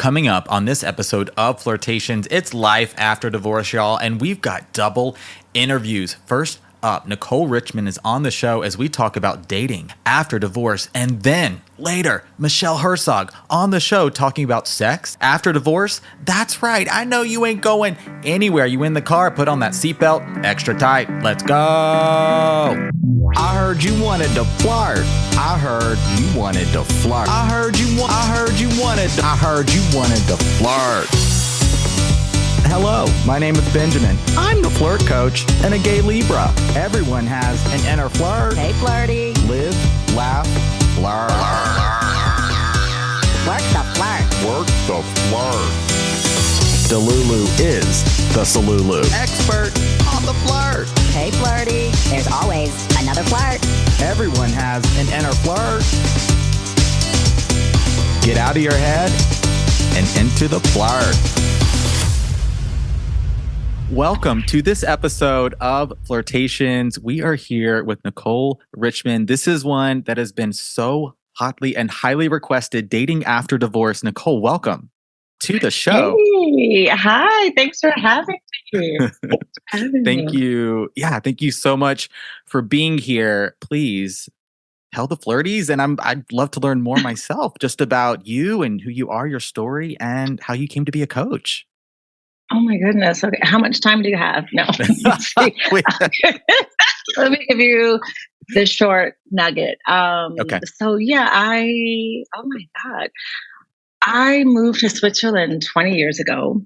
Coming up on this episode of Flirtations, it's life after divorce, y'all, and we've got double interviews. First up, Nicole Richmond is on the show as we talk about dating after divorce, and then later, Michelle Herzog on the show talking about sex after divorce. That's right, I know you ain't going anywhere. You in the car, put on that seatbelt extra tight. Let's go. I heard you wanted to flirt. I heard you wanted to flirt. I heard you wanted to flirt. Hello, my name is Benjamin. I'm the flirt coach and a gay Libra. Everyone has an inner flirt. Hey, flirty. Live, laugh, flirt. Work the flirt. Work the flirt. Delulu is the Salulu. Expert on the flirt. Hey, flirty. There's always another flirt. Everyone has an inner flirt. Get out of your head and into the flirt. Welcome to this episode of Flirtations. We are here with Nicole Richmond. This is one that has been so hotly and highly requested, dating after divorce. Nicole, welcome to the show. Hey, hi. Thanks for having me. Thank you. Yeah, thank you so much for being here. Please tell the flirties, and I'd love to learn more myself just about you and who you are, your story, and how you came to be a coach. Oh my goodness. Okay. How much time do you have? No. Let me give you the short nugget. Okay. So yeah, oh my God. I moved to Switzerland 20 years ago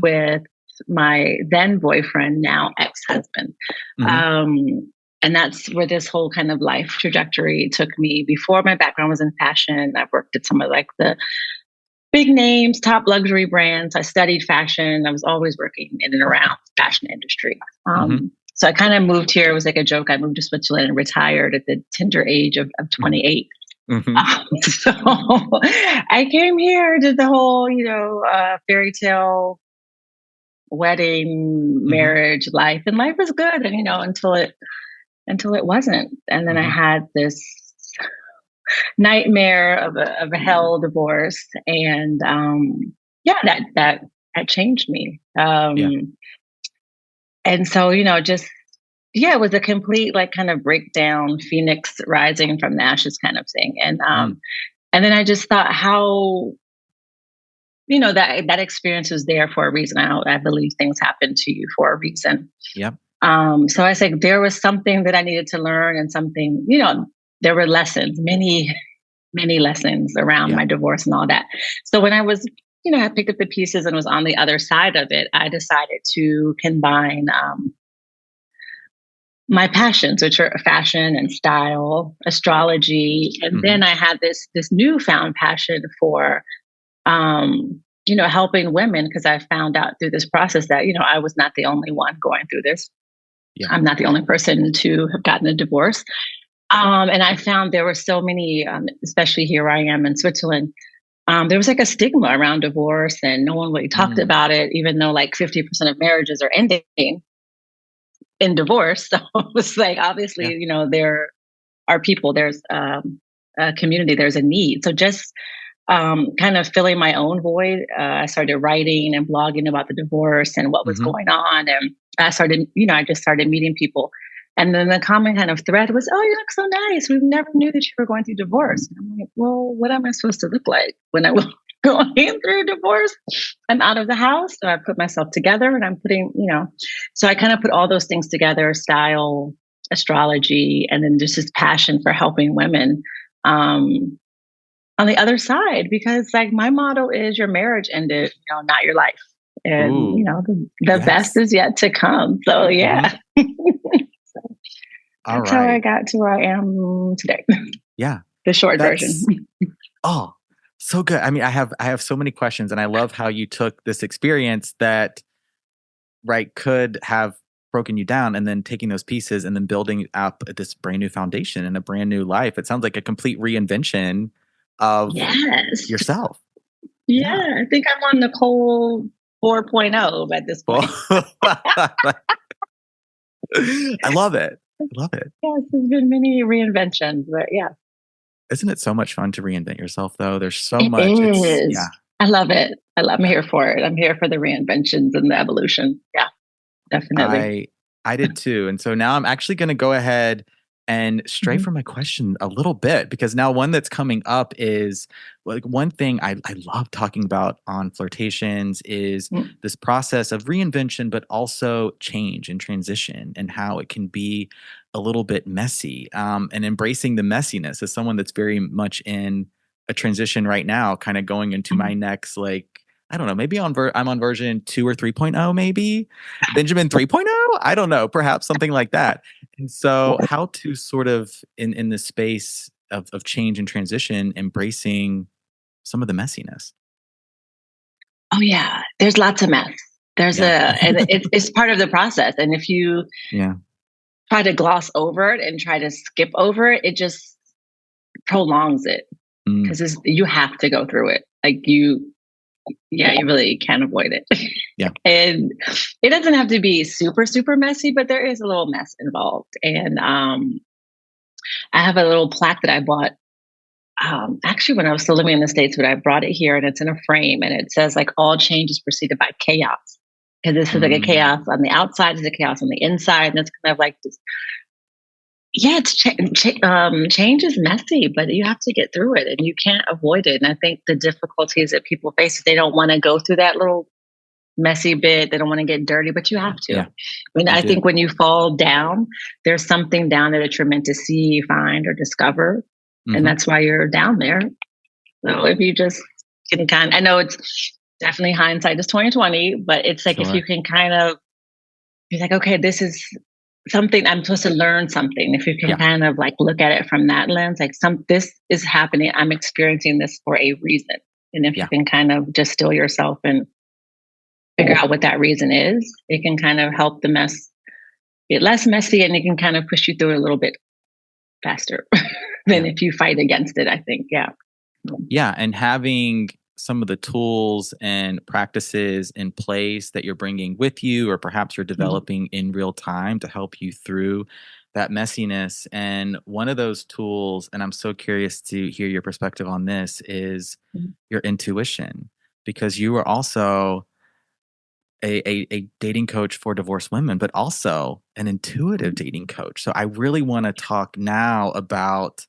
with my then boyfriend, now ex-husband. And that's where this whole kind of life trajectory took me. Before, my background was in fashion. I've worked at some of like the big names, top luxury brands. I studied fashion. I was always working in and around the fashion industry. So I kind of moved here. It was like a joke. I moved to Switzerland and retired at the tender age of 28. So I came here, did the whole, fairy tale wedding, marriage, life, and life was good. And, until it wasn't. And then I had this nightmare of a hell divorce. And that changed me. And so, it was a complete like kind of breakdown, phoenix rising from the ashes kind of thing. And then I just thought how, that experience was there for a reason. I believe things happen to you for a reason. Yep. So I said there was something that I needed to learn and something, there were lessons, many, many lessons around my divorce and all that. So when I was, I picked up the pieces and was on the other side of it, I decided to combine my passions, which are fashion and style, astrology. And then I had this newfound passion for, helping women, because I found out through this process that, I was not the only one going through this. Yeah. I'm not the only person to have gotten a divorce. And I found there were so many, especially here I am in Switzerland, there was like a stigma around divorce and no one really talked about it, even though like 50% of marriages are ending in divorce. So it was like, obviously, there are people, there's a community, there's a need. So just kind of filling my own void, I started writing and blogging about the divorce and what was going on. And I started, I just started meeting people. And then the common kind of thread was, "Oh, you look so nice. We never knew that you were going through divorce." And I'm like, well, what am I supposed to look like when I was going through divorce? I'm out of the house. So I put myself together and I'm putting, so I kind of put all those things together, style, astrology, and then just this passion for helping women on the other side, because like my motto is your marriage ended, not your life. And, the best is yet to come. So yeah. That's how I got to where I am today. Yeah. The short version. Oh, so good. I mean, I have so many questions, and I love how you took this experience that could have broken you down, and then taking those pieces and then building up this brand new foundation and a brand new life. It sounds like a complete reinvention of yourself. Yeah. I think I'm on Nicole 4.0 at this point. I love it. Yes, there's been many reinventions, but yeah. Isn't it so much fun to reinvent yourself, though? There's so much. It is. I love it. I'm here for it. I'm here for the reinventions and the evolution. Yeah, definitely. I did too. And so now I'm actually going to go ahead and stray from my question a little bit, because now one that's coming up is like one thing I love talking about on Flirtations is Mm. this process of reinvention, but also change and transition, and how it can be a little bit messy, and embracing the messiness as someone that's very much in a transition right now, kind of going into my next, like, I don't know, maybe I'm on version 2 or 3.0, maybe Benjamin 3.0. I don't know, perhaps something like that. And so how to sort of in this space of change and transition, embracing some of the messiness. Oh yeah, there's lots of mess. And it's part of the process. And if you Yeah. try to gloss over it and try to skip over it, it just prolongs it, Mm. because you have to go through it. Like you really can't avoid it. Yeah. And it doesn't have to be super, super messy, but there is a little mess involved. And I have a little plaque that I bought actually when I was still living in the States, but I brought it here and it's in a frame and it says like all change is preceded by chaos. Because this is like a chaos on the outside, is a chaos on the inside. And it's kind of like this. Yeah, change is messy, but you have to get through it and you can't avoid it. And I think the difficulties that people face, they don't want to go through that little messy bit. They don't want to get dirty, but you have to. Yeah, I think when you fall down, there's something down there that you're meant to see, find, or discover. And that's why you're down there. So if you just can I know it's definitely hindsight is 2020, but it's like if you can kind of, you're like, okay, this is something I'm supposed to learn something. If you can kind of like look at it from that lens, like this is happening. I'm experiencing this for a reason. And if you can kind of just still yourself and figure out what that reason is, it can kind of help the mess get less messy, and it can kind of push you through it a little bit faster than if you fight against it, I think. Yeah. Yeah. And having some of the tools and practices in place that you're bringing with you, or perhaps you're developing in real time to help you through that messiness. And one of those tools, and I'm so curious to hear your perspective on this, is your intuition, because you are also a dating coach for divorced women, but also an intuitive dating coach. So I really want to talk now about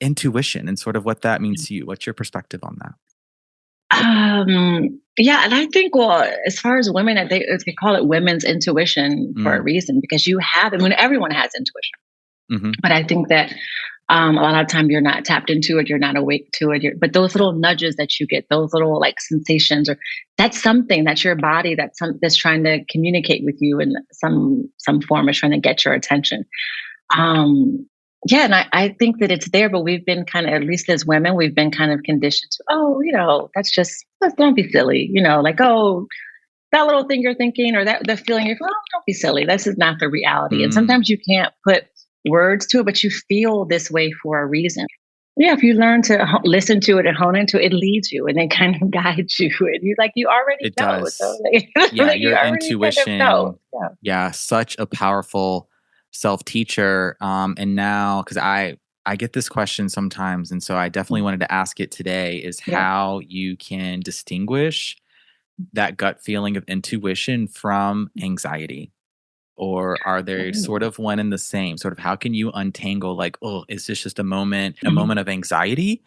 intuition and sort of what that means to you. What's your perspective on that? Yeah, and I think, well, as far as women, they call it women's intuition for a reason, because you have it. I mean, everyone has intuition, but I think that a lot of time you're not tapped into it, you're not awake to it. But those little nudges that you get, those little like sensations, or that's something that's your body that's trying to communicate with you in some form, is trying to get your attention. And I think that it's there, but we've been kind of, at least as women, we've been kind of conditioned to, don't be silly, like, oh, that little thing you're thinking, or that the feeling you're, don't be silly. This is not the reality. And sometimes you can't put words to it, but you feel this way for a reason. Yeah, if you learn to listen to it and hone into it, it leads you and it kind of guides you. And you already it know. Does. So your intuition. Kind of such a powerful self-teacher. And now, because I get this question sometimes, and so I definitely wanted to ask it today, is how you can distinguish that gut feeling of intuition from anxiety. Or are they sort of one and the same? Sort of how can you untangle, like, oh, is this just a moment of anxiety?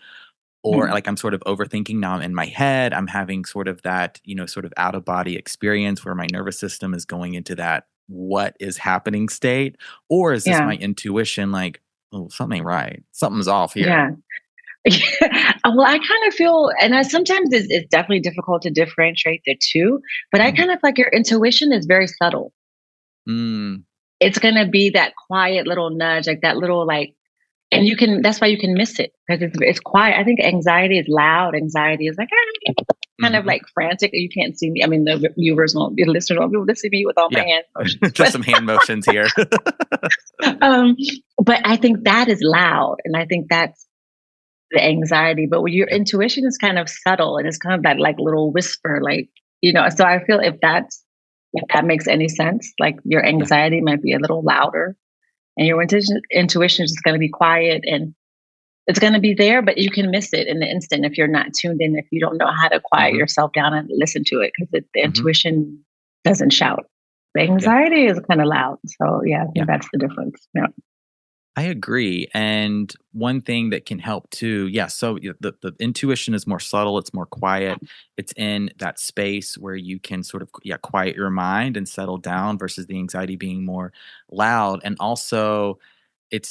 Or like I'm sort of overthinking, now I'm in my head, I'm having sort of that, sort of out of body experience where my nervous system is going into that what is happening state? Or is this my intuition, like, oh, something ain't right, something's off here? Yeah. Well, I kind of feel, and sometimes it's definitely difficult to differentiate the two, but I kind of like your intuition is very subtle. It's going to be that quiet little nudge, like that little, like, and that's why you can miss it, because it's quiet. I think anxiety is loud. Anxiety is like, kind of like frantic. You can't see me. I mean, the viewers won't, the listeners won't be able to see me with all my hand motions. Just some hand motions here. But I think that is loud. And I think that's the anxiety. But your intuition is kind of subtle, and it's kind of that like little whisper, like, so I feel if that makes any sense, like your anxiety might be a little louder and your intuition is just going to be quiet. And it's going to be there, but you can miss it in the instant if you're not tuned in, if you don't know how to quiet yourself down and listen to it, because the intuition doesn't shout. The anxiety is kind of loud. So I think that's the difference. Yeah. I agree. And one thing that can help too, so the intuition is more subtle, it's more quiet. It's in that space where you can sort of quiet your mind and settle down versus the anxiety being more loud. And also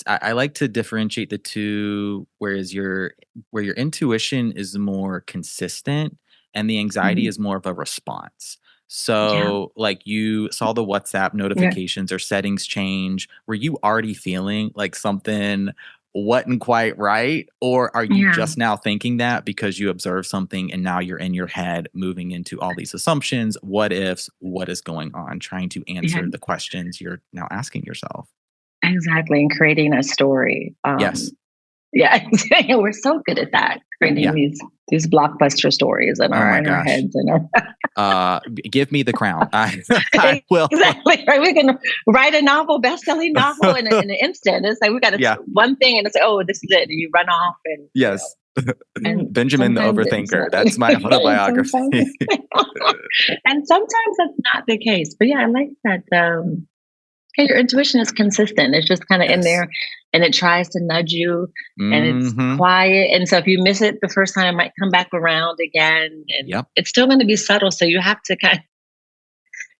I like to differentiate the two, whereas where your intuition is more consistent and the anxiety is more of a response. So like you saw the WhatsApp notifications or settings change. Were you already feeling like something wasn't quite right? Or are you just now thinking that because you observed something and now you're in your head moving into all these assumptions, what ifs, what is going on, trying to answer the questions you're now asking yourself? Exactly. And creating a story. Yes. Yeah. We're so good at that. Creating these blockbuster stories in our heads and our give me the crown. I will. Exactly. Right. We can write a novel, best-selling novel in an instant. It's like we got to one thing and it's like, oh, this is it. And you run off and yes. And Benjamin the Overthinker. That's my autobiography. And sometimes that's not the case. But I like that. Your intuition is consistent. It's just kind of in there and it tries to nudge you and it's quiet. And so if you miss it the first time, it might come back around again. And it's still going to be subtle. So you have to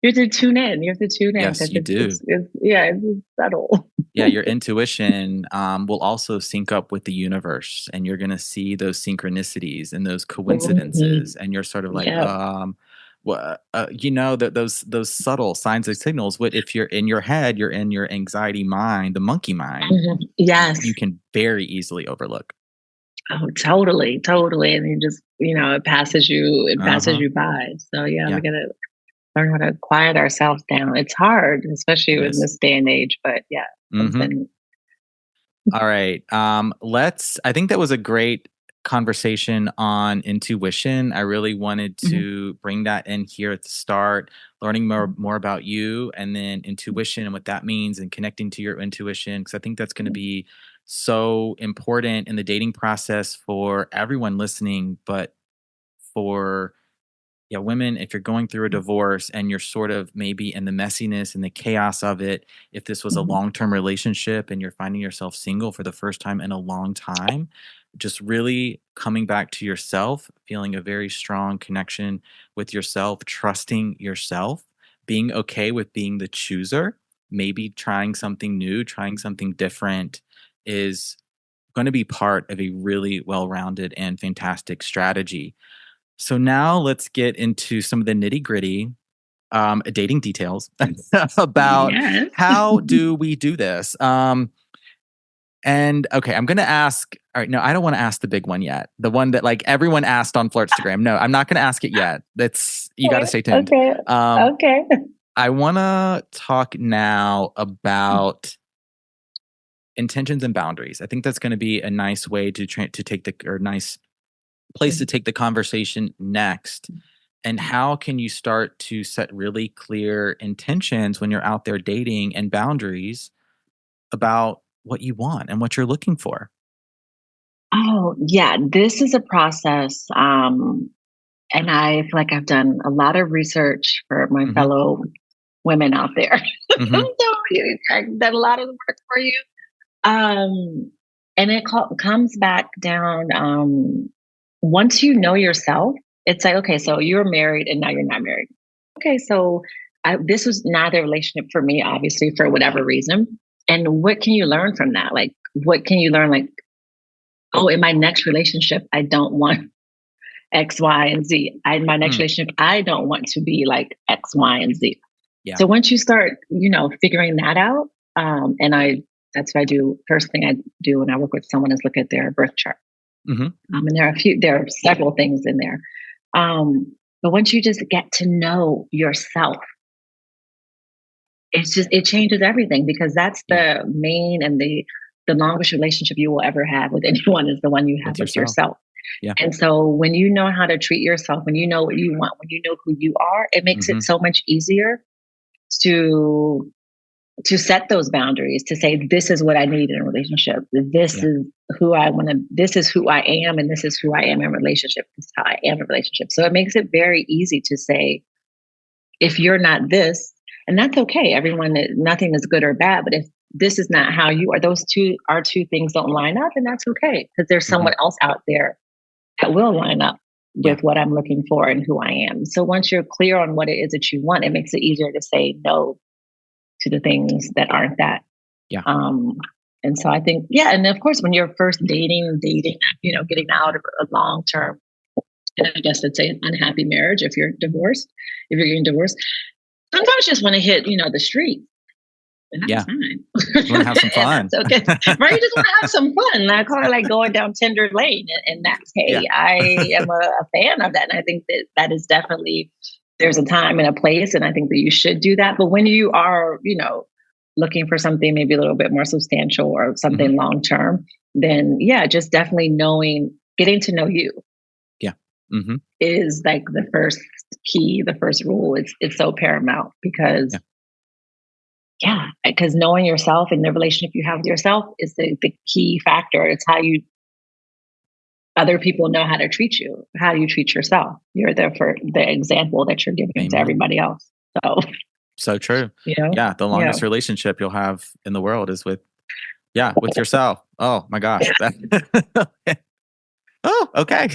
you have to tune in. You have to tune in. Yes, you do. It's subtle. Your intuition will also sync up with the universe and you're going to see those synchronicities and those coincidences. And you're sort of like, those subtle signs and signals. What if you're in your head, you're in your anxiety mind, the monkey mind? Yes, you can very easily overlook. Oh, totally. And you just, it passes you by. So we gotta learn how to quiet ourselves down. It's hard, especially in this day and age. But all right. I think that was a great conversation on intuition. I really wanted to bring that in here at the start, learning more about you and then intuition and what that means and connecting to your intuition, because I think that's going to be so important in the dating process for everyone listening, but for women, if you're going through a divorce and you're sort of maybe in the messiness and the chaos of it, if this was a long-term relationship and you're finding yourself single for the first time in a long time, just really coming back to yourself, feeling a very strong connection with yourself, trusting yourself, being okay with being the chooser, maybe trying something new, trying something different is going to be part of a really well-rounded and fantastic strategy. So now let's get into some of the nitty-gritty dating details about how do we do this. And okay, I'm going to ask. All right, no, I don't want to ask the big one yet. The one that like everyone asked on Flirtstagram. No, I'm not going to ask it yet. You got to stay tuned. Okay. Okay. I want to talk now about intentions and boundaries. I think that's going to be a nice way to take nice place to take the conversation next. And how can you start to set really clear intentions when you're out there dating and boundaries about what you want and what you're looking for? Oh, yeah. This is a process. And I feel like I've done a lot of research for my fellow women out there. I've done a lot of the work for you. And it comes back down. Once you know yourself, it's like, okay, so you're married and now you're not married. Okay, so this was not the relationship for me, obviously, for whatever reason. And what can you learn from that? Like, what can you learn? Like, oh, in my next relationship, I don't want X, Y, and Z. In my next relationship, I don't want to be like X, Y, and Z. Yeah. So once you start, figuring that out, that's what I do. First thing I do when I work with someone is look at their birth chart. And there are several things in there. But once you just get to know yourself, it changes everything, because that's the main and the longest relationship you will ever have with anyone is the one you have with yourself. Yeah. And so when you know how to treat yourself, when you know what you want, when you know who you are, it makes it so much easier to to set those boundaries, to say, this is what I need in a relationship. This is who I want to, this is who I am, and this is who I am in relationship. This is how I am in relationship. So it makes it very easy to say, if you're not this, and that's okay. Nothing is good or bad, but if this is not how you are, our two things don't line up, and that's okay, because there's someone else out there that will line up with what I'm looking for and who I am. So once you're clear on what it is that you want, it makes it easier to say no to the things that aren't that. Yeah. And so I think, and of course, when you're first dating, getting out of a long-term, and I guess let's say an unhappy marriage, if you're getting divorced, sometimes you just want to hit, the street. And that's fine. You want to have some fun. Okay. Right? You just want to have some fun. I call it like going down Tinder Lane. And that's, I am a fan of that. And I think that is definitely, there's a time and a place, and I think that you should do that. But when you are, looking for something maybe a little bit more substantial or something long term, then just definitely getting to know you. Is like the first key, the first rule. It's so paramount because because knowing yourself and the relationship you have with yourself is the key factor. It's how other people know how to treat you, how you treat yourself. You're there for the example that you're giving to everybody else. So true. The longest relationship you'll have in the world is with yourself. Oh my gosh. Oh, okay.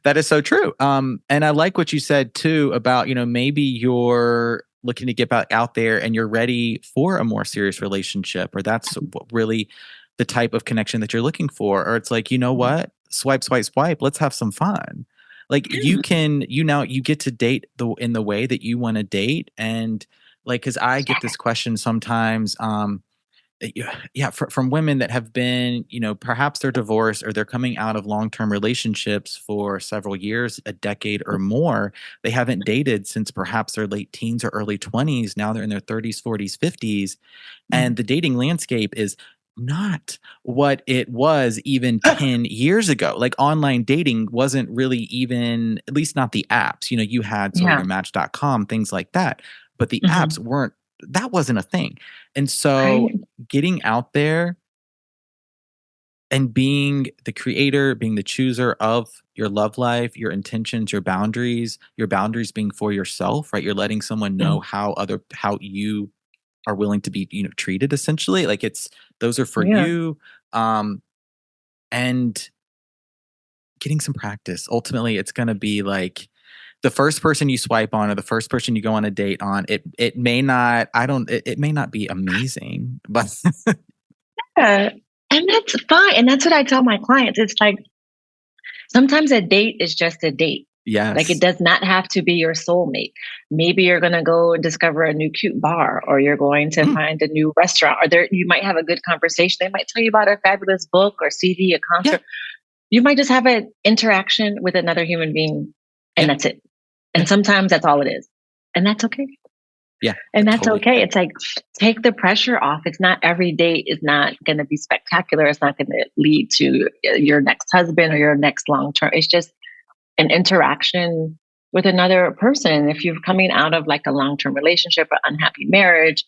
That is so true. And I like what you said too about, maybe you're looking to get back out there and you're ready for a more serious relationship, or that's really the type of connection that you're looking for. Or it's like, you know what? Swipe, swipe, swipe. Let's have some fun. Like you get to date in the way that you want to date. And like, cause I get this question sometimes, from women that have been, perhaps they're divorced or they're coming out of long-term relationships for several years, a decade or more. They haven't dated since perhaps their late teens or early 20s. Now they're in their 30s, 40s, 50s. And the dating landscape is not what it was even 10 years ago. Like online dating wasn't really even, at least not the apps. You had sort of your Match.com, things like that. But the apps that wasn't a thing. And so getting out there and being the creator, being the chooser of your love life, your intentions, your boundaries being for yourself, right? You're letting someone know how you are willing to be, treated essentially. Like those are for you. And getting some practice. Ultimately, it's going to be like, the first person you swipe on or the first person you go on a date on, it may not be amazing, but and that's fine. And that's what I tell my clients. It's like, sometimes a date is just a date. Yes. Like it does not have to be your soulmate. Maybe you're going to go discover a new cute bar, or you're going to find a new restaurant, or you might have a good conversation. They might tell you about a fabulous book or CD, a concert. You might just have an interaction with another human being, and that's it. And sometimes that's all it is. And that's okay. Yeah. And that's okay. It's like, take the pressure off. It's not, every date is not going to be spectacular. It's not going to lead to your next husband or your next long-term. It's just an interaction with another person. If you're coming out of like a long-term relationship or unhappy marriage,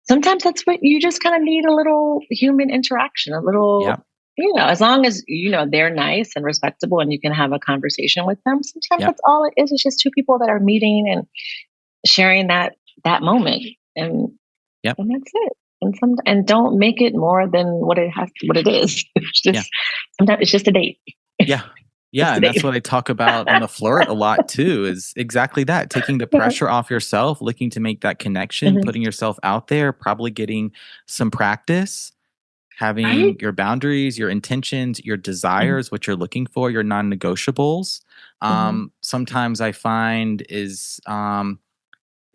sometimes that's what you just kind of need, a little human interaction, a little, as long as, they're nice and respectable and you can have a conversation with them. Sometimes that's all it is. It's just two people that are meeting and sharing that moment. And that's it. And don't make it more than what it is. It's just, sometimes it's just a date. Yeah. And that's what I talk about on the Flirt a lot too, is exactly that. Taking the pressure off yourself, looking to make that connection, putting yourself out there, probably getting some practice, having your boundaries, your intentions, your desires, what you're looking for, your non-negotiables. Sometimes I find is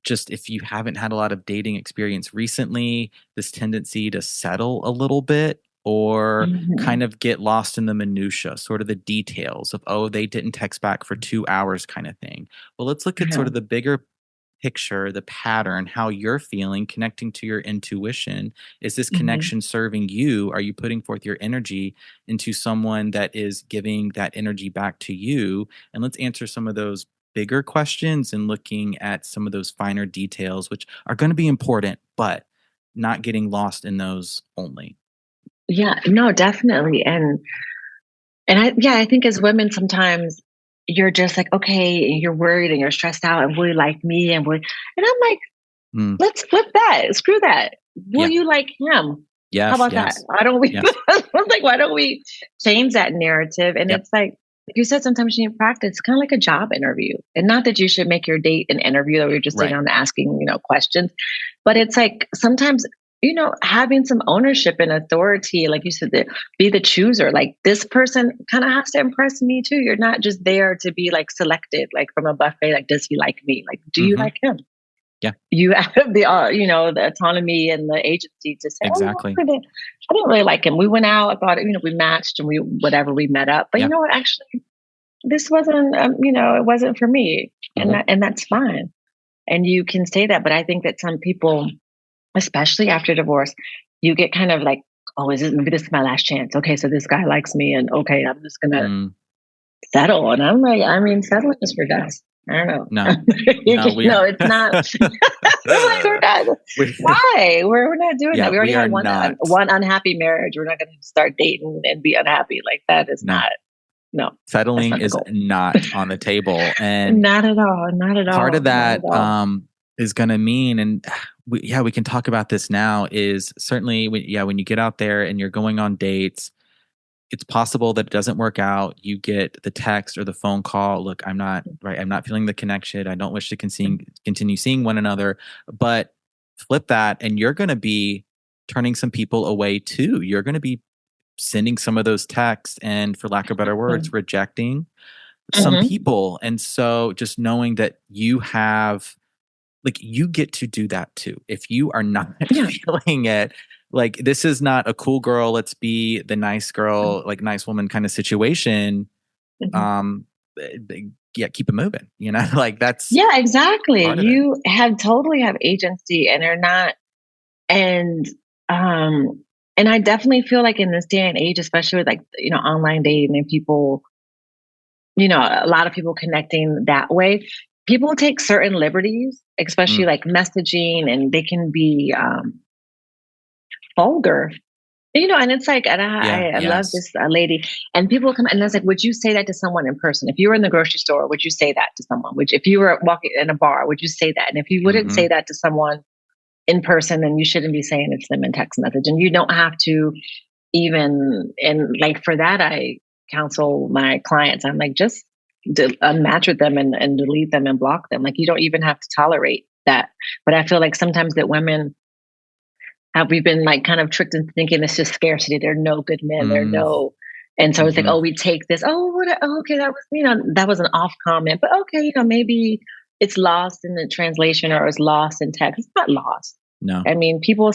just if you haven't had a lot of dating experience recently, this tendency to settle a little bit or kind of get lost in the minutia, sort of the details of, they didn't text back for 2 hours kind of thing. Well, let's look at sort of the bigger picture, the pattern, how you're feeling, connecting to your intuition. Is this connection serving you? Are you putting forth your energy into someone that is giving that energy back to you? And let's answer some of those bigger questions and looking at some of those finer details, which are going to be important, but not getting lost in those only. Yeah, no, definitely. And I think as women, sometimes you're just like, okay, and you're worried and you're stressed out and will you like me? And I'm like, let's flip that. Screw that. Will you like him? Yes. How about that? Why don't we, like, why don't we change that narrative? And it's like you said, sometimes you need practice. It's kind of like a job interview. And not that you should make your date an interview that you're just sitting down asking, questions. But it's like sometimes, having some ownership and authority, like you said, be the chooser. Like this person kind of has to impress me too. You're not just there to be like selected, like from a buffet. Like, does he like me? Like, do you like him? Yeah. You have the, the autonomy and the agency to say, exactly. I didn't really like him. We went out, I thought, we matched and we met up. But you know what? Actually, this wasn't, it wasn't for me. And that's fine. And you can say that. But I think that some people, especially after divorce, you get kind of like, oh, maybe this is my last chance. Okay, so this guy likes me, and okay, I'm just gonna settle. And I'm like, settling is for dust. I don't know. No, no, it's not. We're not. Why? We're not doing that. We already had one unhappy marriage. We're not going to start dating and be unhappy. Like that is not. No, settling is not on the table, and not at all. Not at all. Part of that is going to mean, and we can talk about this now. Is certainly when you get out there and you're going on dates, it's possible that it doesn't work out. You get the text or the phone call. Look, I'm not feeling the connection. I don't wish to continue seeing one another. But flip that, and you're going to be turning some people away too. You're going to be sending some of those texts and, for lack of better words, rejecting some people. And so just knowing that you have, like, you get to do that too. If you are not feeling it, like, this is not a cool girl, let's be the nice girl, like nice woman kind of situation. Keep it moving, like that's. Yeah, exactly. You totally have agency and are not. And I definitely feel like in this day and age, especially with like, online dating and people, a lot of people connecting that way, people take certain liberties, especially like messaging, and they can be, vulgar, and it's like, and I love this lady, and people come and it's like, would you say that to someone in person? If you were in the grocery store, would you say that to someone? If you were walking in a bar, would you say that? And if you wouldn't say that to someone in person, then you shouldn't be saying it to them in text message. And you don't have to even, and like for that, I counsel my clients. I'm like, just unmatch with them and delete them and block them. Like, you don't even have to tolerate that. But I feel like sometimes that women, we've been like kind of tricked into thinking it's just scarcity. There are no good men. There are no, and so it's like, oh, we take this. Okay, that was that was an off comment, but okay, maybe it's lost in the translation or it's lost in text. It's not lost. No, I mean, people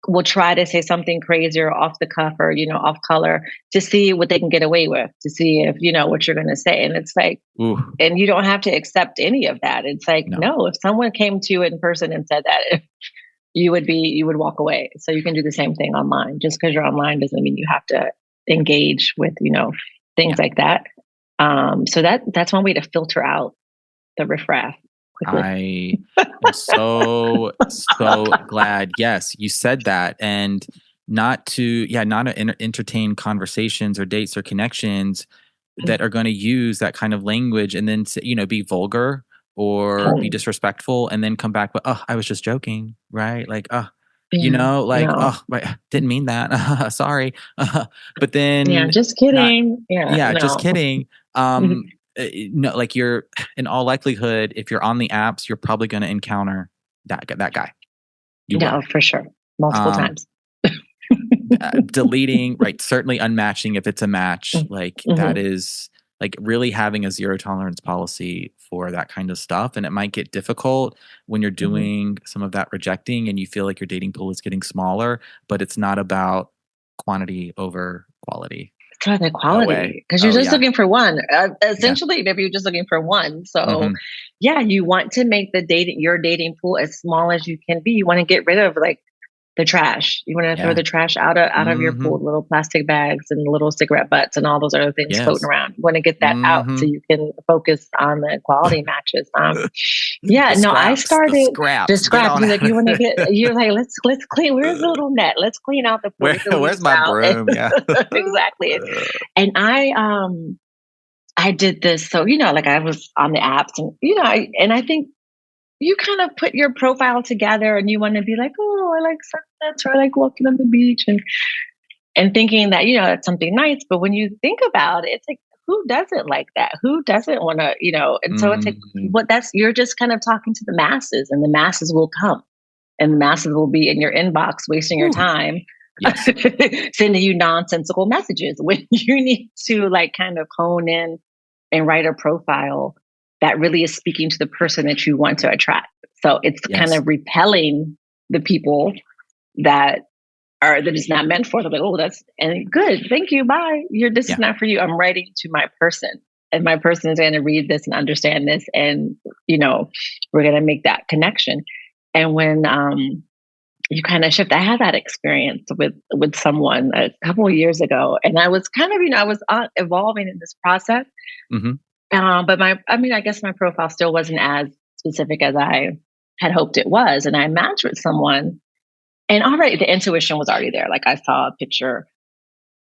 will try to say something crazy or off the cuff or off color to see what they can get away with, to see if what you're going to say, and it's like, and you don't have to accept any of that. It's like, no, if someone came to you in person and said that, you would walk away. So you can do the same thing online. Just because you're online doesn't mean you have to engage with, things like that. So that's one way to filter out the riffraff quickly. I am so glad. Yes, you said that. And not to entertain conversations or dates or connections that are going to use that kind of language and then, be vulgar or be disrespectful and then come back, but I was just joking, right? Like, didn't mean that. Sorry. But then just kidding. Just kidding. No, like, you're, in all likelihood, if you're on the apps, you're probably going to encounter that guy. For sure. Multiple times. Deleting, right? Certainly unmatching if it's a match. Like, that is like really having a zero tolerance policy for that kind of stuff. And it might get difficult when you're doing some of that rejecting and you feel like your dating pool is getting smaller, but it's not about quantity over quality. It's not the quality, because you're just looking for one. Essentially, maybe you're just looking for one. So you want to make your dating pool as small as you can be. You want to get rid of like the trash. You want to throw the trash out of your pool, little plastic bags and little cigarette butts and all those other things floating around. You want to get that out so you can focus on the quality matches. I started the scraps. You're like, you want to get, you're like, let's clean. Where's the little net? Let's clean out the pool. Where's my broom? Yeah, exactly. And I did this. So, like I was on the apps and, I think you kind of put your profile together and you want to be like, oh, I like sunsets or I like walking on the beach and thinking that, it's something nice. But when you think about it, it's like, who doesn't like that? Who doesn't want to, and so it's like, you're just kind of talking to the masses and the masses will come and the masses will be in your inbox, wasting your time, sending you nonsensical messages when you need to like kind of hone in and write a profile that really is speaking to the person that you want to attract. So it's kind of repelling the people that is not meant for them. Like, oh, that's good. Thank you. Bye. This is not for you. I'm writing to my person, and my person is going to read this and understand this, and we're going to make that connection. And when you kind of shift, I had that experience with someone a couple of years ago, and I was kind of I was evolving in this process. Mm-hmm. But I guess my profile still wasn't as specific as I had hoped it was. And I matched with someone and already the intuition was already there. Like I saw a picture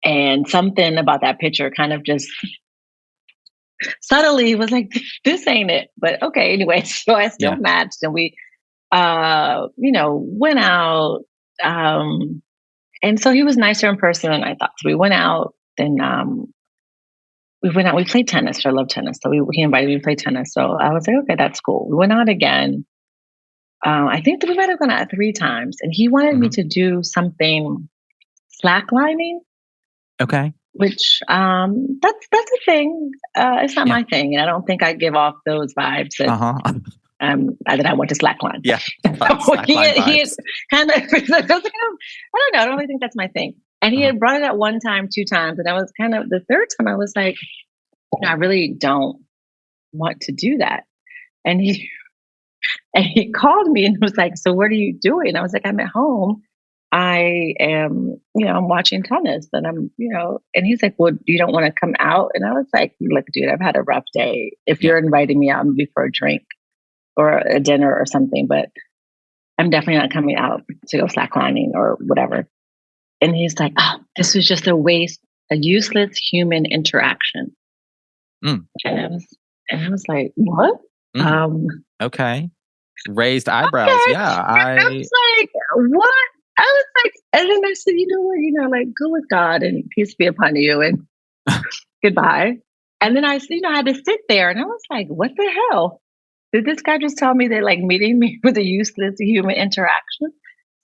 and something about that picture kind of just subtly was like, this ain't it. But okay, anyway, so I still matched and we, went out. And so he was nicer in person than I thought. So we went out and, we went out, we played tennis. I love tennis. So he invited me to play tennis. So I was like, okay, that's cool. We went out again. I think that we might have gone out 3 times and he wanted me to do something slacklining. Okay. Which, that's a thing. It's not my thing. And I don't think I give off those vibes that, that I want to slackline. Yeah. He is kind of, I was like, I don't know. I don't really think that's my thing. And he had brought it up 1 time, 2 times. And I was kind of, the 3rd time I was like, I really don't want to do that. And he called me and was like, so what are you doing? And I was like, I'm at home. I am, I'm watching tennis and I'm, and he's like, well, you don't want to come out? And I was like, look, dude, I've had a rough day. If you're inviting me out, maybe for a drink or a dinner or something, but I'm definitely not coming out to go slacklining or whatever. And he's like, oh, this was just a useless human interaction. And I was like, what? Okay. Raised eyebrows. Okay. Yeah. I was like, what? I was like, and then I said, you know what, like go with God and peace be upon you and goodbye. And then I had to sit there and I was like, what the hell? Did this guy just tell me that like meeting me with a useless human interaction?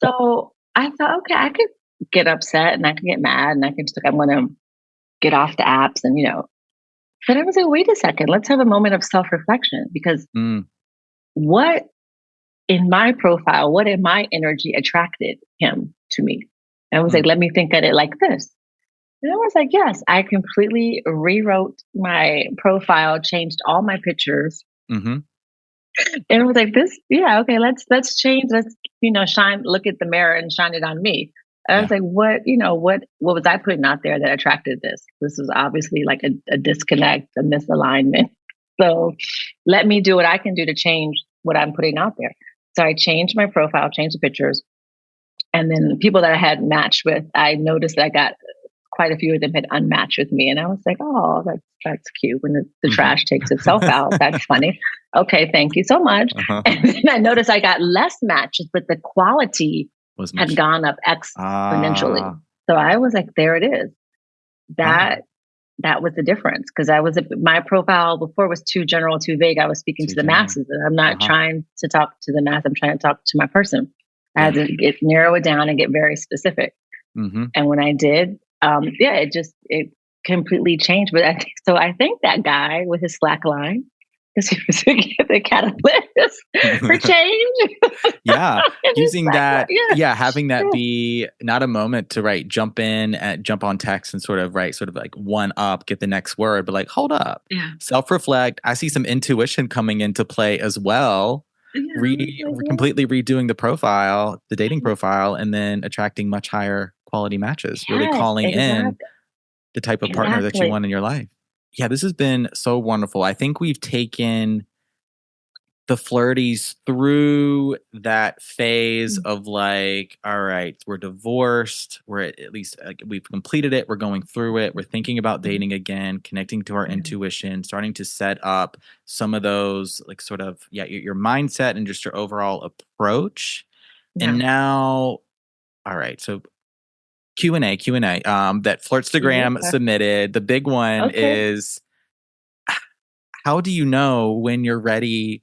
So I thought, okay, I could get upset and I could get mad and I could just like, I'm going to get off the apps and, but I was like, wait a second, let's have a moment of self-reflection because what in my profile, what in my energy attracted him to me? And I was like, let me think at it like this. And I was like, yes, I completely rewrote my profile, changed all my pictures. And I was like, okay, let's change. Let's, look at the mirror and shine it on me. And I was like, what was I putting out there that attracted this? This was obviously like a disconnect, a misalignment. So let me do what I can do to change what I'm putting out there. So I changed my profile, changed the pictures. And then the people that I had matched with, I noticed that I got quite a few of them had unmatched with me. And I was like, oh, that's cute. When the trash takes itself out, that's funny. Okay, thank you so much. And then I noticed I got less matches, but the quality had gone up exponentially. So I was like, there it is. That was the difference. Because my profile before was too general, too vague. I was speaking to the masses. And I'm not trying to talk to the mass. I'm trying to talk to my person. I had to narrow it down and get very specific. And when I did, it completely changed. But I think that guy with his slack line, because he was the catalyst for change. Using that, having that be not a moment to jump in and jump on text and sort of like one up, get the next word, but like hold up, self-reflect. I see some intuition coming into play as well. completely redoing the dating profile, and then attracting much higher quality matches, really calling in the type of partner that you want in your life. Yeah, this has been so wonderful. I think we've taken the flirties through that phase of like, all right, we're divorced. We're at least we've completed it. We're going through it. We're thinking about dating again, connecting to our intuition, starting to set up some of those like sort of, your mindset and just your overall approach. Yeah. And now, all right, so Q&A, that Flirtstagram submitted. The big one is, how do you know when you're ready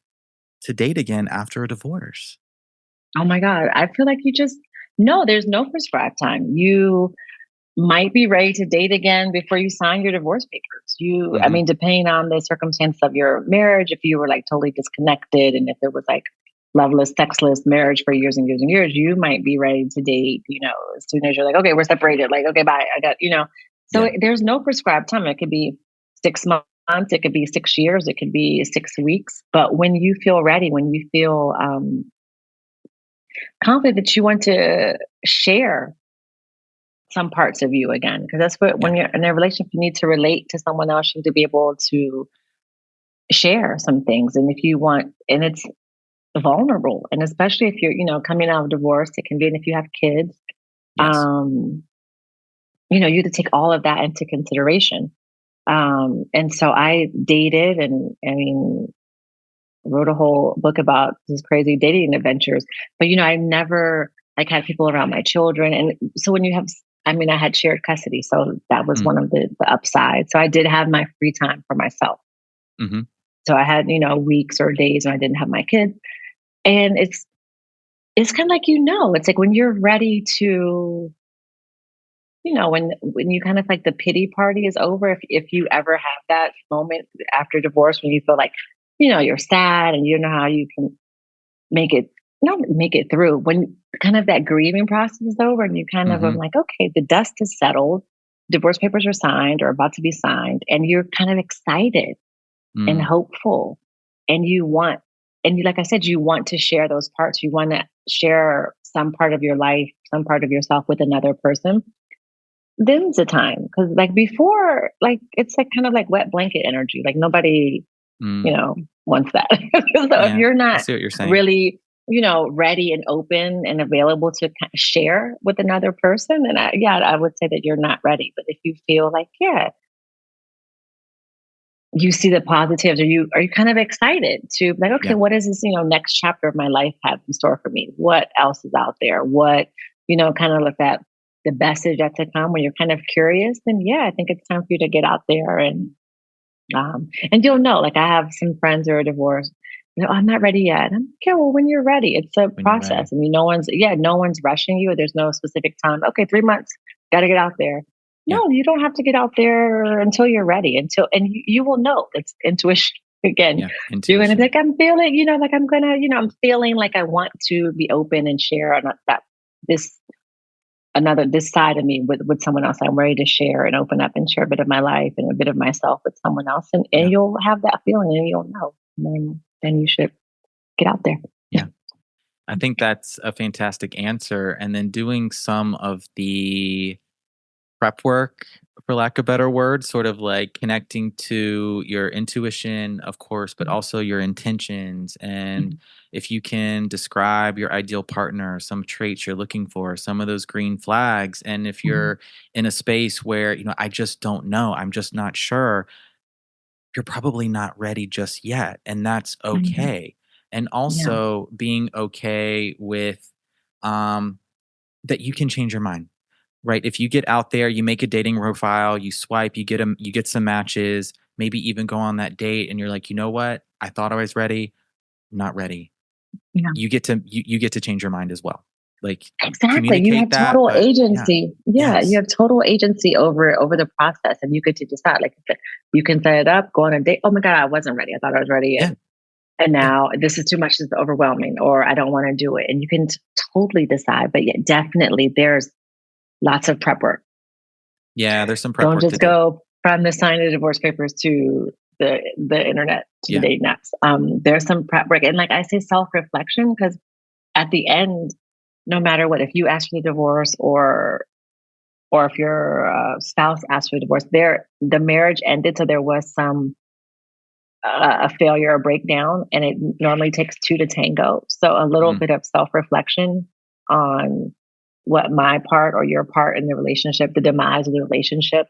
to date again after a divorce? Oh my God. I feel like you just, no, there's no prescribed time. You might be ready to date again before you sign your divorce papers. I mean, depending on the circumstance of your marriage, if you were like totally disconnected and if it was like loveless, sexless marriage for years and years and years, you might be ready to date, as soon as you're like, okay, we're separated. Like, okay, bye. I got, So there's no prescribed time. It could be 6 months. It could be 6 years, it could be 6 weeks. But when you feel ready, when you feel confident that you want to share some parts of you again, because that's what, when you're in a relationship, you need to relate to someone else, you need to be able to share some things. And if you want, and it's vulnerable, and especially if you're, coming out of divorce, it can be, and if you have kids, you have to take all of that into consideration. And so I dated and wrote a whole book about this crazy dating adventures, but I never like had people around my children. And so when you have, I had shared custody. So that was one of the upsides. So I did have my free time for myself. Mm-hmm. So I had, weeks or days when I didn't have my kids, and it's kind of like, it's like when you're ready to, when you kind of like the pity party is over, if you ever have that moment after divorce when you feel like, you're sad and you don't know how you can make it through, when kind of that grieving process is over and you kind of are like, okay, the dust has settled, divorce papers are signed or about to be signed, and you're kind of excited and hopeful, and like I said, you want to share those parts. You want to share some part of your life, some part of yourself with another person. Then's the time, because like before, like it's like kind of like wet blanket energy. Like nobody, wants that. So if you're not really, ready and open and available to kind of share with another person, then I would say that you're not ready. But if you feel like, you see the positives, are you kind of excited to like, okay, what is this, next chapter of my life have in store for me? What else is out there? What, kind of like that. The best is yet to come, when you're kind of curious, then I think it's time for you to get out there and you'll know. Like I have some friends who are divorced. I'm not ready yet. I'm okay. Well, when you're ready, it's a process. I mean, no one's rushing you. There's no specific time. Okay, 3 months, got to get out there. No, you don't have to get out there until you're ready. And you will know. It's intuition again. Yeah, you're gonna be like, I'm feeling, like I'm gonna, I'm feeling like I want to be open and share this side of me with someone else. I'm ready to share and open up and share a bit of my life and a bit of myself with someone else. And you'll have that feeling and you'll know. And then you should get out there. Yeah. I think that's a fantastic answer. And then doing some of the prep work, for lack of a better word, sort of like connecting to your intuition, of course, but also your intentions. And if you can describe your ideal partner, some traits you're looking for, some of those green flags. And if you're in a space where, I just don't know, I'm just not sure, you're probably not ready just yet. And that's okay. And also being okay with that you can change your mind. Right. If you get out there, you make a dating profile, you swipe, you get some matches, maybe even go on that date, and you're like, you know what? I thought I was ready. I'm not ready. Yeah. You get to change your mind as well. Like exactly, you have total agency. Yeah, you have total agency over the process, and you get to decide. Like you can set it up, go on a date. Oh my God, I wasn't ready. I thought I was ready, and now this is too much. This is overwhelming, or I don't want to do it. And you can totally decide. But definitely, there's lots of prep work. Yeah, there's some prep work. Don't just go from the signing of divorce papers to the internet to Yeah. the dating apps. There's some prep work, and like I say, self-reflection, because at the end, no matter what, if you ask for the divorce or if your spouse asked for a divorce, the marriage ended, so there was some a failure or breakdown, and it normally takes two to tango. So a little bit of self-reflection on what my part or your part in the relationship, the demise of the relationship,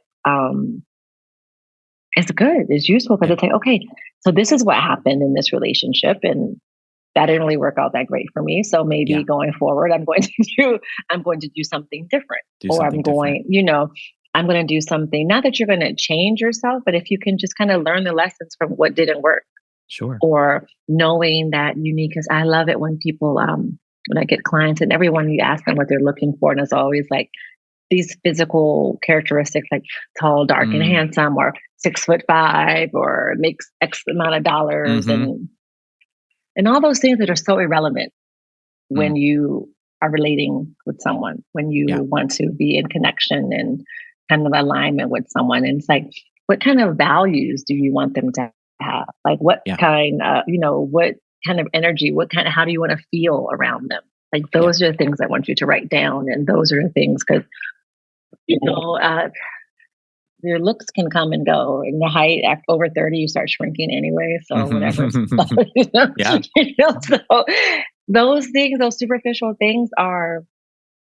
is good. It's useful because it's like, okay, so this is what happened in this relationship, and that didn't really work out that great for me. So maybe going forward, I'm going to do something different, I'm going to do something. Not that you're going to change yourself, but if you can just kind of learn the lessons from what didn't work. Sure. Or knowing that you need, because I love it when people, when I get clients and everyone, you ask them what they're looking for, and it's always like these physical characteristics, like tall, dark, and handsome, or 6'5", or makes X amount of dollars, and all those things that are so irrelevant when you are relating with someone, when you want to be in connection and kind of alignment with someone. And it's like, what kind of values do you want them to have? Like what kind, what kind of energy, how do you want to feel around them? Like those are the things I want you to write down. And those are the things, because, your looks can come and go. And the height, over 30, you start shrinking anyway. So whatever. So those things, those superficial things are,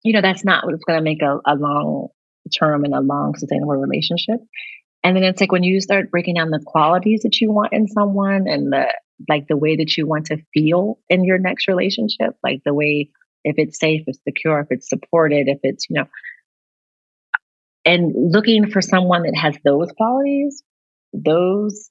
that's not what's going to make a long term and a long sustainable relationship. And then it's like when you start breaking down the qualities that you want in someone, and the way that you want to feel in your next relationship, like the way, if it's safe, if it's secure, if it's supported, if it's, and looking for someone that has those qualities, those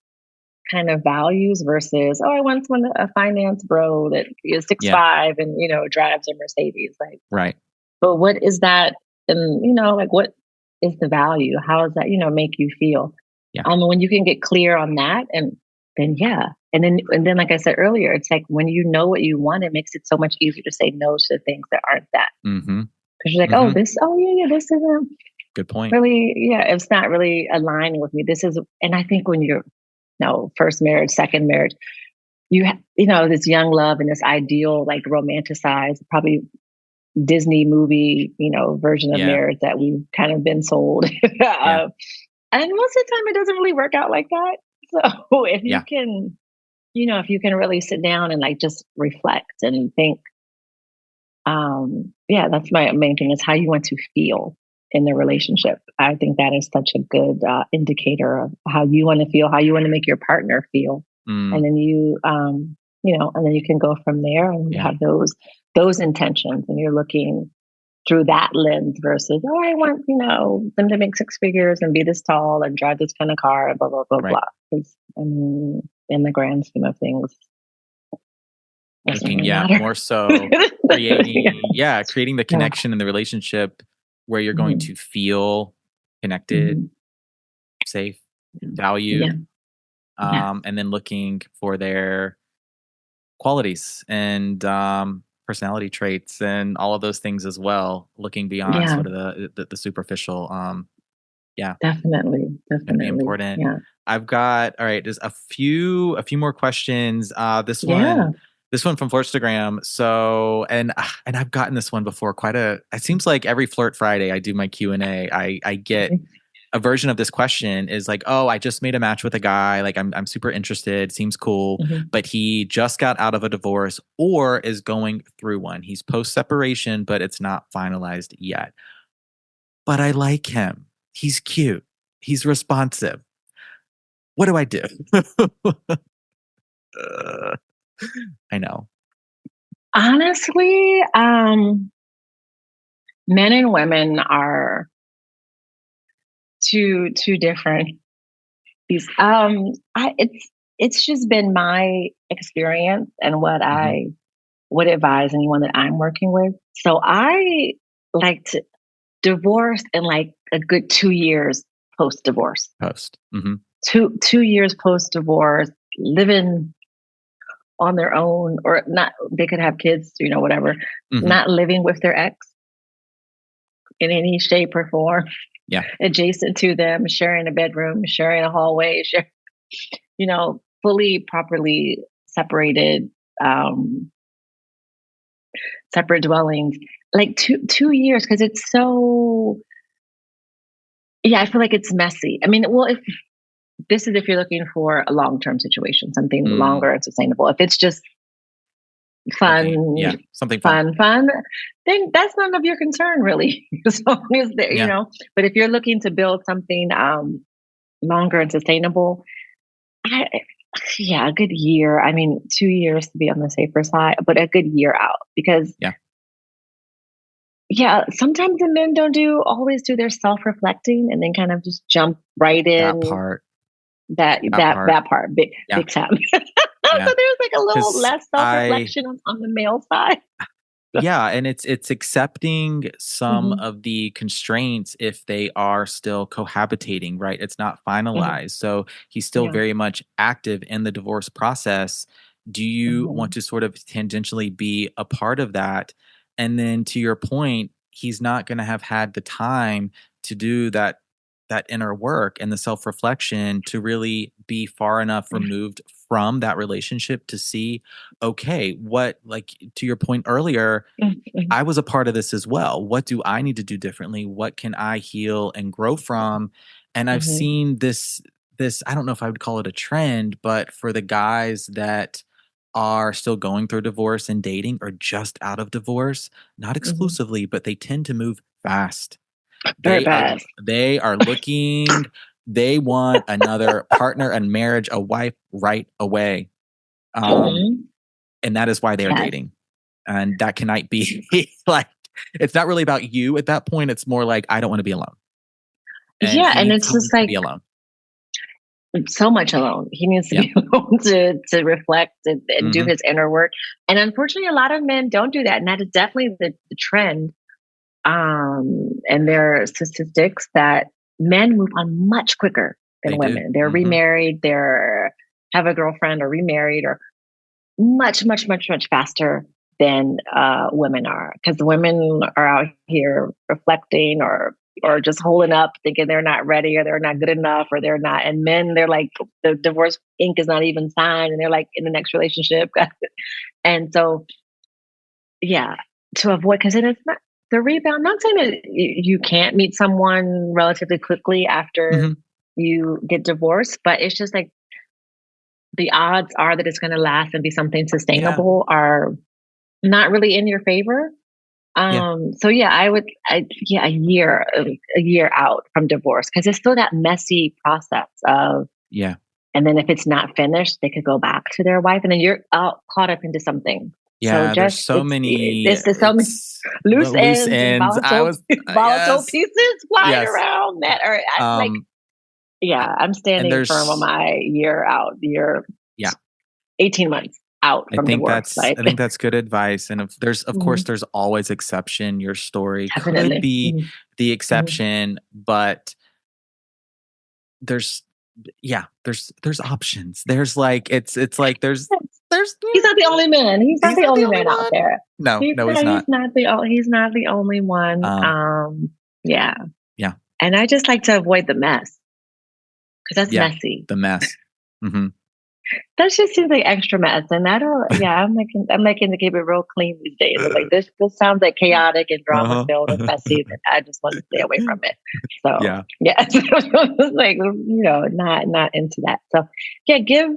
kind of values, versus, I want someone, a finance bro that is 6'5" and, drives a Mercedes. Like, right. But what is that? And, what is the value? How does that, make you feel? Yeah. When you can get clear on that, and then, And then, like I said earlier, it's like when you know what you want, it makes it so much easier to say no to the things that aren't that. Because you're like, this isn't. Good point. Really, it's not really aligning with me. This is, and I think when you're, first marriage, second marriage, you this young love and this ideal, like romanticized, probably Disney movie, version of marriage that we've kind of been sold. And most of the time, it doesn't really work out like that. So if you can, if you can really sit down and like just reflect and think, that's my main thing, is how you want to feel in the relationship. I think that is such a good indicator of how you want to feel, how you want to make your partner feel. And then you, and then you can go from there and have those intentions, and you're looking through that lens versus, I want, them to make six figures and be this tall and drive this kind of car and blah, blah, blah, blah. Because, in the grand scheme of things, looking, more so creating the connection in the relationship where you're going to feel connected, safe, valued, and then looking for their qualities and personality traits and all of those things as well, looking beyond sort of the superficial. Definitely be important. I've got, all right, just a few more questions. This one from Flirtagram. So, and I've gotten this one before it seems like every Flirt Friday I do my Q&A. I get a version of this question is like, I just made a match with a guy. Like I'm super interested. Seems cool, but he just got out of a divorce or is going through one. He's post-separation, but it's not finalized yet. But I like him. He's cute. He's responsive. What do I do? I know. Honestly, men and women are two different. It's just been my experience and what I would advise anyone that I'm working with. So I like to divorce in like a good 2 years post-divorce. 2 years post-divorce, living on their own, or not, they could have kids, whatever, not living with their ex in any shape or form, adjacent to them, sharing a bedroom, sharing a hallway, fully, properly separated, separate dwellings, like 2 years, because it's so, yeah, I feel like it's messy. I mean, well, if you're looking for a long-term situation, something longer and sustainable. If it's just fun, something fun, then that's none of your concern, really. As long as but if you're looking to build something longer and sustainable, a good year. I mean, 2 years to be on the safer side, but a good year out, because sometimes the men don't always do their self-reflecting and then kind of just jump right in. That part, big time. So there's like a little less self-reflection on the male side. Yeah, and it's accepting some of the constraints if they are still cohabitating, right? It's not finalized. So he's still very much active in the divorce process. Do you want to sort of tangentially be a part of that? And then to your point, he's not going to have had the time to do that inner work and the self-reflection to really be far enough removed from that relationship to see, okay, what, like to your point earlier, I was a part of this as well. What do I need to do differently? What can I heal and grow from? And I've seen this, I don't know if I would call it a trend, but for the guys that are still going through divorce and dating or just out of divorce, not exclusively, but they tend to move fast. Very bad. They are looking, they want another partner and marriage, a wife right away. And that is why they're dating. And that cannot be like, it's not really about you at that point. It's more like, I don't want to be alone. And it's just like, be alone. So much alone. He needs to be alone to reflect and do his inner work. And unfortunately, a lot of men don't do that. And that is definitely the trend. And there are statistics that men move on much quicker than women. They're remarried, they're have a girlfriend or remarried, or much, much, much, much faster than women are. Because the women are out here reflecting or just holding up, thinking they're not ready or they're not good enough or they're not. And men, they're like, the divorce ink is not even signed and they're like in the next relationship. And so, to avoid, because it's not the rebound. I'm not saying that you can't meet someone relatively quickly after you get divorced, but it's just like the odds are that it's going to last and be something sustainable are not really in your favor. So a year out from divorce, because it's still that messy process of, and then if it's not finished, they could go back to their wife and then you're caught up into something. Yeah, so there's so many loose ends. Volatile pieces flying around that are I'm standing firm on my year 18 months out from divorce. I think that's good advice. And of course, there's always exception. Your story Definitely. could be the exception, but there's options. There's like, it's like, there's he's not the only man. He's not the only man out there. No, he's not. He's not the only one. Yeah. And I just like to avoid the mess, because that's messy. The mess. That just seems like extra mess, and I don't. I'm making to keep it real clean these days. Like this sounds like chaotic and drama filled and messy, and I just want to stay away from it. So it's like not into that. So give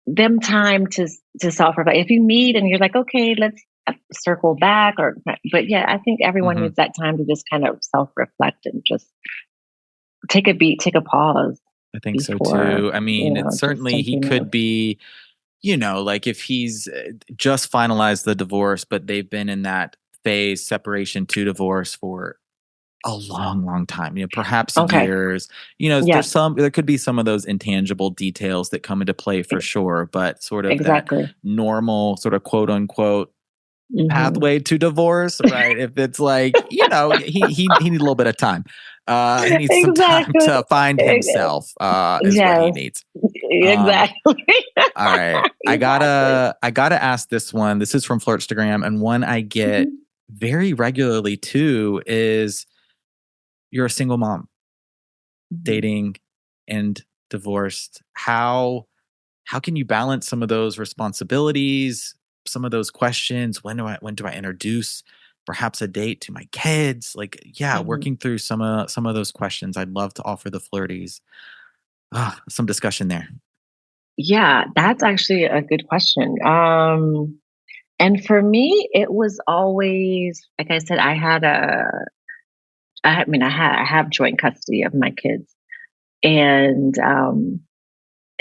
them time to self-reflect. If you meet and you're like, okay, let's circle back, I think everyone needs that time to just kind of self-reflect and just take a beat, take a pause. I think so too. I mean, it's certainly he could be, like if he's just finalized the divorce, but they've been in that phase, separation to divorce, for a long, long time, perhaps years, there could be some of those intangible details that come into play for sure, but sort of that normal sort of quote unquote pathway to divorce, right? If it's like, he needs a little bit of time. He needs some time to find himself, is what he needs. Exactly. All right. I gotta ask this one. This is from Flirtstagram, and one I get very regularly too is, you're a single mom dating and divorced, how can you balance some of those responsibilities, some of those questions? When do I introduce perhaps a date to my kids? Like, working through some of those questions. I'd love to offer the flirties some discussion there. Yeah, that's actually a good question. And for me, it was always, like I said, I have joint custody of my kids, and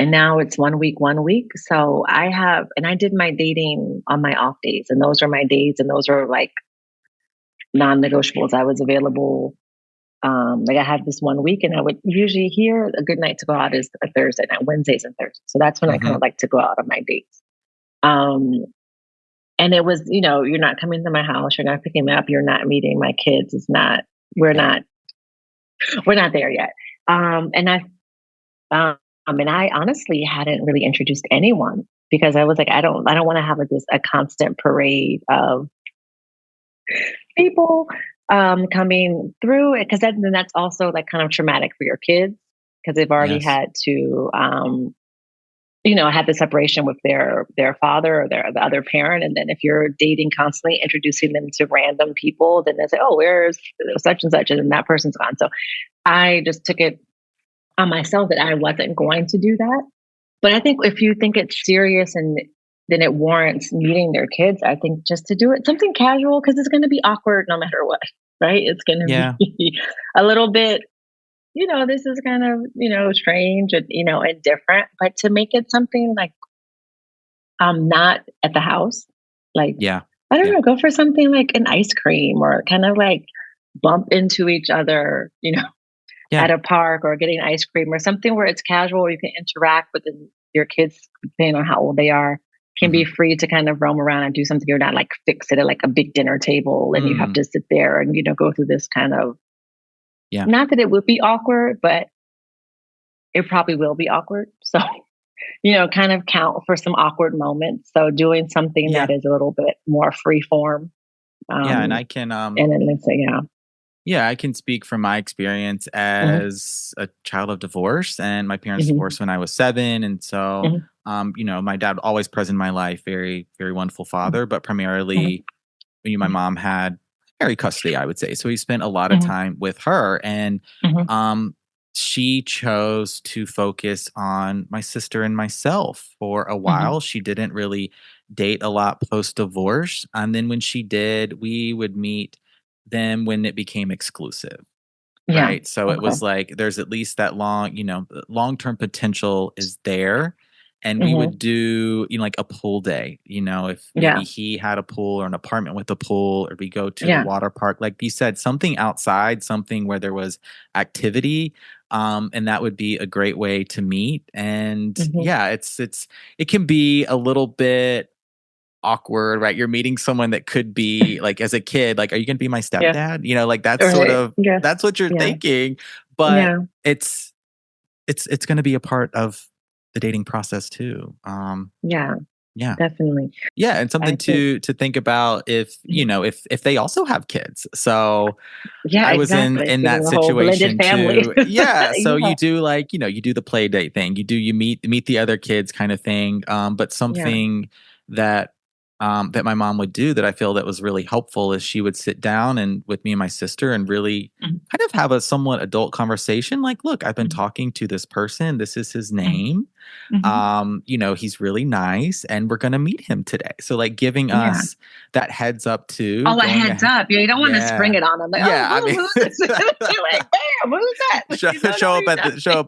now it's 1 week, 1 week. So I did my dating on my off days, and those are my days, and those are like non-negotiables. I was available. Like I had this 1 week, and I would usually here a good night to go out is a Thursday night, Wednesdays and Thursdays. So that's when I kind of like to go out on my dates. And it was, you're not coming to my house, you're not picking me up, you're not meeting my kids. We're not there yet. And I honestly hadn't really introduced anyone because I was like, I don't want to have a constant parade of people coming through it, because then that's also like kind of traumatic for your kids because they've already had to had the separation with their father or the other parent, and then if you're dating constantly, introducing them to random people, then they say, oh, where's such and such, and then that person's gone. So I just took it on myself that I wasn't going to do that. But I think if you think it's serious and then it warrants meeting their kids, I think just to do it something casual, because it's going to be awkward no matter what, right? It's going to be a little bit, this is kind of, strange and, and different, but to make it something like, not at the house, like, I don't know, go for something like an ice cream or kind of like bump into each other, at a park or getting ice cream or something where it's casual, where you can interact with your kids, depending on how old they are, can be free to kind of roam around and do something. You're not like fixed at like a big dinner table and you have to sit there and, go through this kind of, not that it would be awkward, but it probably will be awkward. So, kind of count for some awkward moments. So doing something that is a little bit more free form. And I can, and then let's say, I can speak from my experience as a child of divorce, and my parents divorced when I was 7. And so, my dad always present in my life, very, very wonderful father, but primarily my mom had very custody, I would say. So he spent a lot of time with her, and she chose to focus on my sister and myself for a while. She didn't really date a lot post-divorce. And then when she did, we would meet them when it became exclusive. Right. So it was like, there's at least that long-term potential is there. And we would do, like a pool day, if maybe he had a pool or an apartment with a pool, or we go to the water park, like you said, something outside, something where there was activity. And that would be a great way to meet. And it can be a little bit awkward, right? You're meeting someone that could be like, as a kid, like, are you going to be my stepdad? Like that's sort of, that's what you're thinking, but it's going to be a part of the dating process too. Definitely. And something to think about if, if they also have kids. So I was in that situation too. So you do like, you do the play date thing, you meet the other kids kind of thing. But something that my mom would do that I feel that was really helpful is she would sit down and with me and my sister and really kind of have a somewhat adult conversation. Like, look, I've been talking to this person. This is his name. He's really nice and we're going to meet him today. So like giving us that heads up too. Oh, a heads up. Yeah. You don't want to spring it on them. Like, who's this? You're like, bam, who's that? Show up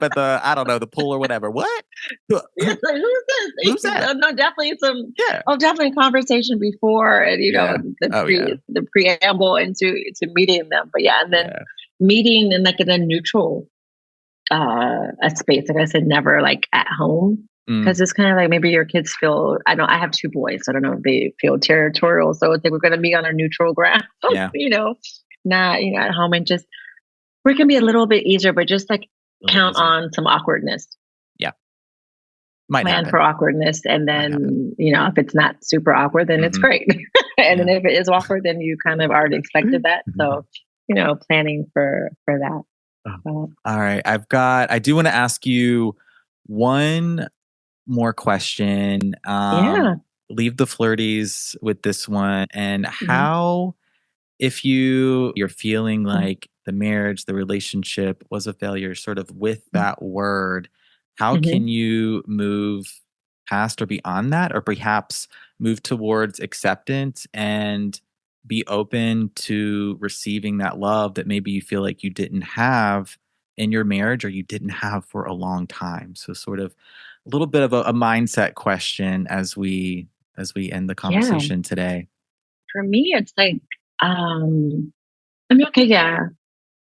at the, I don't know, the pool or whatever. What? Like, who's this? Who's that? No, definitely definitely a conversation before and, the preamble into meeting them. But and then meeting in like in a neutral a space. Like I said, never like at home. Because it's kind of like maybe your kids feel, I have 2 boys, so I don't know if they feel territorial. So it's like we're going to be on a neutral ground, not, at home, and just, we can be a little bit easier, but just like count on some awkwardness. Might plan happen. for awkwardness. And then, if it's not super awkward, then it's great. And then if it is awkward, then you kind of already expected that. So, planning for that. All right. I do want to ask you One more question. Yeah. Leave the flirties with this one. And Mhm. how, if you're feeling like the marriage, the relationship was a failure, sort of with that word, how Mhm. can you move past or beyond that, or perhaps move towards acceptance and be open to receiving that love that maybe you feel like you didn't have in your marriage or you didn't have for a long time? So sort of a little bit of a mindset question as we end the Yeah. conversation today. For me, it's like, I mean, okay, yeah,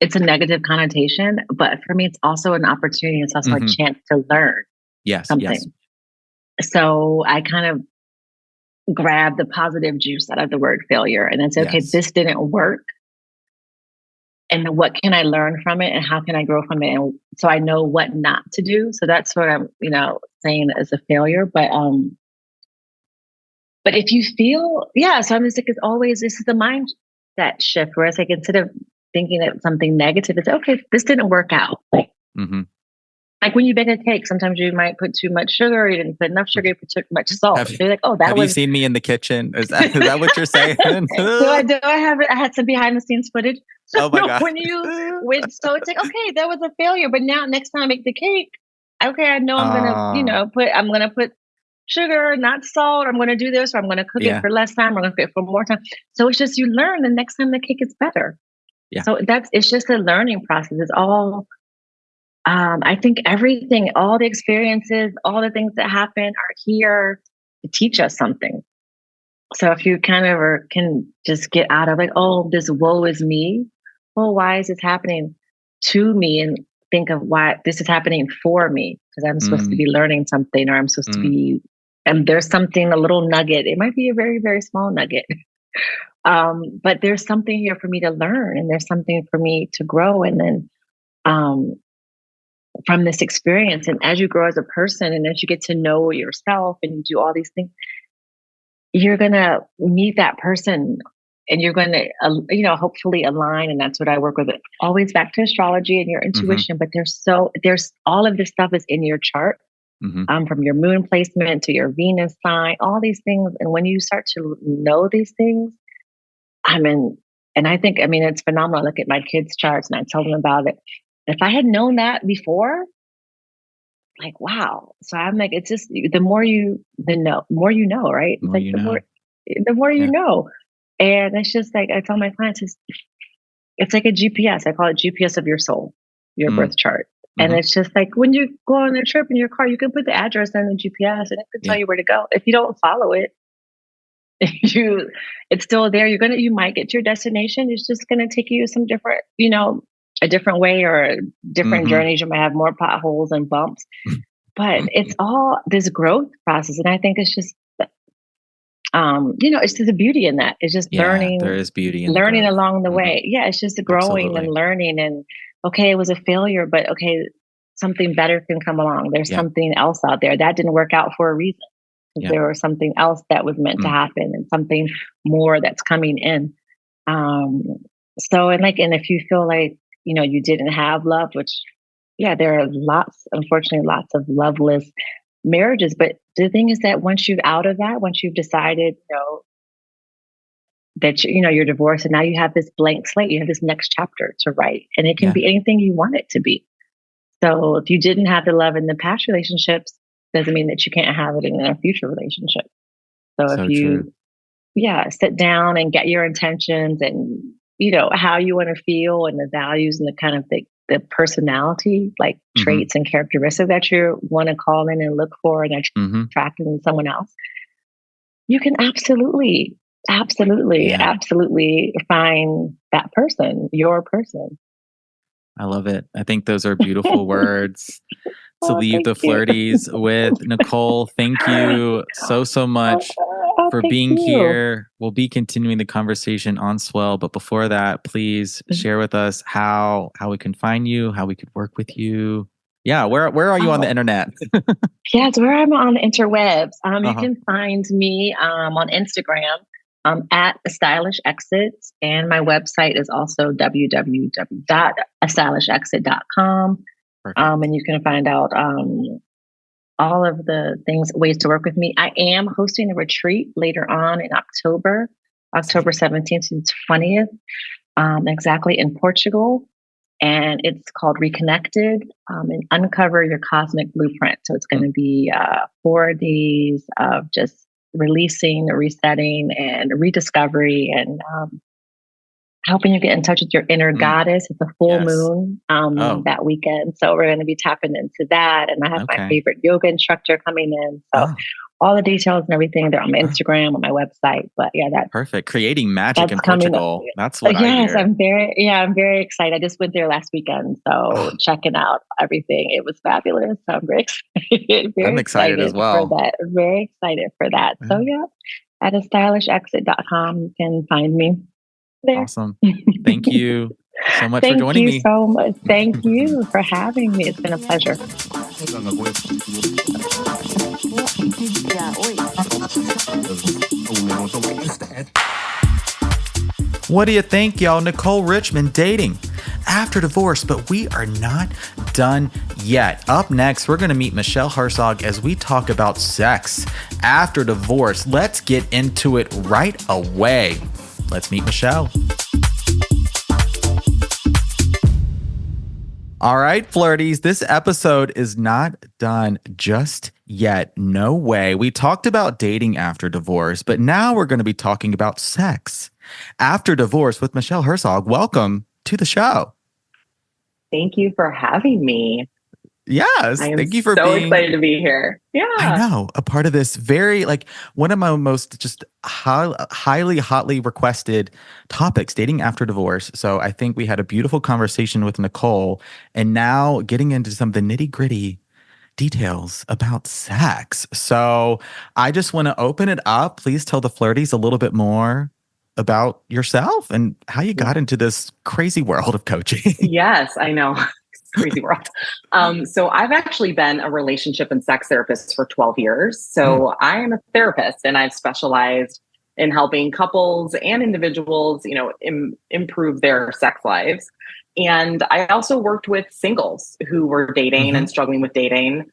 it's a negative connotation, but for me, it's also an opportunity. It's also a Hmm. chance to learn Yes, yes. something. So I kind of grab the positive juice out of the word failure and then say, okay, Yes. this didn't work. And what can I learn from it and how can I grow from it? And so I know what not to do. So that's what I'm, saying as a failure. But if you feel, yeah, so I'm just like, it's always, this is the mindset shift where it's like, instead of thinking that something negative, it's okay, this didn't work out. Hmm. Like when you bake a cake, sometimes you might put too much sugar, you didn't put enough sugar, you put too much salt. Have So you're like, oh, that Have you was, seen me in the kitchen? Is that what you're saying? do I have it? I had some behind the scenes footage. So Oh my god. so it's like, okay, that was a failure. But now next time I make the cake, okay, I know Uh, I'm gonna put sugar, not salt. I'm gonna do this, or I'm gonna cook it yeah, for less time, or I'm gonna cook it for more time. So it's just you learn the next time the cake is better. yeah. So it's just a learning process. It's all I think everything, all the experiences, all the things that happen are here to teach us something. So if you kind of can just get out of like, oh, this woe is me. Well, why is this happening to me? And think of why this is happening for me because I'm supposed to Mm, be learning something or I'm supposed to mm, be, and there's something, a little nugget. It might be a very, very small nugget. But there's something here for me to learn and there's something for me to grow. And then, um, from this experience, and as you grow as a person and as you get to know yourself and you do all these things, you're going to meet that person and you're going to hopefully align, and that's what I work with, always back to astrology and your mhm, intuition. But there's all of this stuff is in your chart, mhm. from your moon placement to your Venus sign, all these things. And when you start to know these things, I mean, and I mean it's phenomenal. I look at my kids' charts and I tell them about it. If I had known that before, like wow. So I'm like, it's just the more you know, right? The It's more like you know. the more you Yeah. know. And it's just like I tell my clients, it's like a GPS. I call it GPS of your soul, your Mm, birth chart. And mhm. it's just like when you go on a trip in your car, you can put the address in the GPS and it can tell Yeah. you where to go. If you don't follow it, you it's still there. You might get to your destination. It's just gonna take you some different, a different way or different Mhm. journeys. You might have more potholes and bumps. But it's all this growth process. And I think it's just it's just the beauty in that. It's just Yeah, there is beauty in the learning growth. along the Mhm. way. Yeah, it's just growing and Absolutely. learning and okay, it was a failure, but okay, something better can come along. There's Yeah, something else out there. That didn't work out for a reason. yeah. There was something else that was meant to Mm, happen and something more that's coming in. Um and if you feel like, you didn't have love, which yeah, there are unfortunately, lots of loveless marriages. But the thing is that once you've out of that, once you've decided, that you're divorced, and now you have this blank slate, you have this next chapter to write, and it can yeah, be anything you want it to be. So if you didn't have the love in the past relationships, doesn't mean that you can't have it in a future relationship. So if so true. you, yeah, sit down and get your intentions and how you want to feel and the values and the kind of the personality like Mhm, traits and characteristics that you want to call in and look for and mhm. attract in someone else, you can absolutely, absolutely, Yeah, absolutely find that person, your person. I love it. I think those are beautiful words to Oh, leave thank the you. flirties with. Nicole, thank you so much Oh, for thank being you. here. We'll be continuing the conversation on Swell, but before that, please share with us how we can find you, how we could work with you. Yeah, where are you on the Oh, internet? yeah, it's where I'm on the interwebs. You Uh-huh. can find me on Instagram at Stylish Exits, and my website is also www.stylishexit.com. Perfect. And you can find out. all of the ways to work with me. I am hosting a retreat later on in October 17th to 20th, exactly in Portugal. And it's called Reconnected, and Uncover Your Cosmic Blueprint. So it's going to be 4 days of just releasing, resetting, and rediscovery, and helping you get in touch with your inner goddess. It's a full moon that weekend. So we're going to be tapping into that. And I have my favorite yoga instructor coming in. So all the details and everything, they're on my Instagram, on my website. But yeah, that's perfect. Creating magic in Portugal. That's what I hear. I'm very excited. I just went there last weekend. So checking out everything. It was fabulous. So I'm very excited. I'm excited as well. For that. Very excited for that. So yeah, at astylishexit.com, you can find me there. Awesome. Thank you so much for joining me. Thank you so much. Thank you for having me. It's been a pleasure. What do you think, y'all? Nicole Richmond dating after divorce, but we are not done yet. Up next, we're going to meet Michelle Herzog as we talk about sex after divorce. Let's get into it right away. Let's meet Michelle. All right, flirties, this episode is not done just yet. No way. We talked about dating after divorce, but now we're going to be talking about sex after divorce with Michelle Herzog. Welcome to the show. Thank you for having me. Yes. Thank you for being so excited to be here. Yeah. I know. A part of this very, one of my most just hotly requested topics, dating after divorce. So I think we had a beautiful conversation with Nicole, and now getting into some of the nitty-gritty details about sex. So I just want to open it up. Please tell the flirties a little bit more about yourself and how you got into this crazy world of coaching. Yes, I know. Crazy world. So I've actually been a relationship and sex therapist for 12 years. So I am a therapist, and I've specialized in helping couples and individuals, improve their sex lives. And I also worked with singles who were dating and struggling with dating.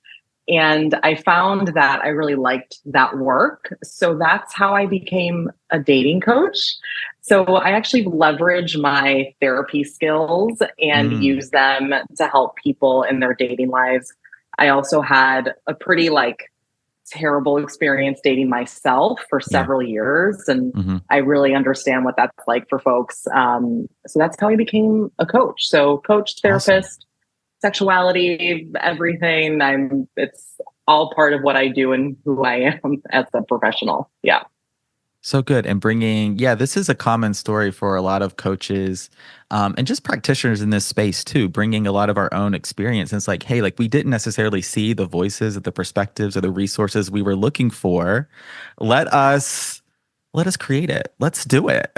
And I found that I really liked that work. So that's how I became a dating coach. So I actually leverage my therapy skills and use them to help people in their dating lives. I also had a pretty terrible experience dating myself for several years. And I really understand what that's like for folks. So that's how I became a coach. So coach, therapist, sexuality, everything. It's all part of what I do and who I am as a professional. Yeah. So good. And this is a common story for a lot of coaches and just practitioners in this space too, bringing a lot of our own experience. And it's like, hey, we didn't necessarily see the voices or the perspectives or the resources we were looking for. Let us create it. Let's do it.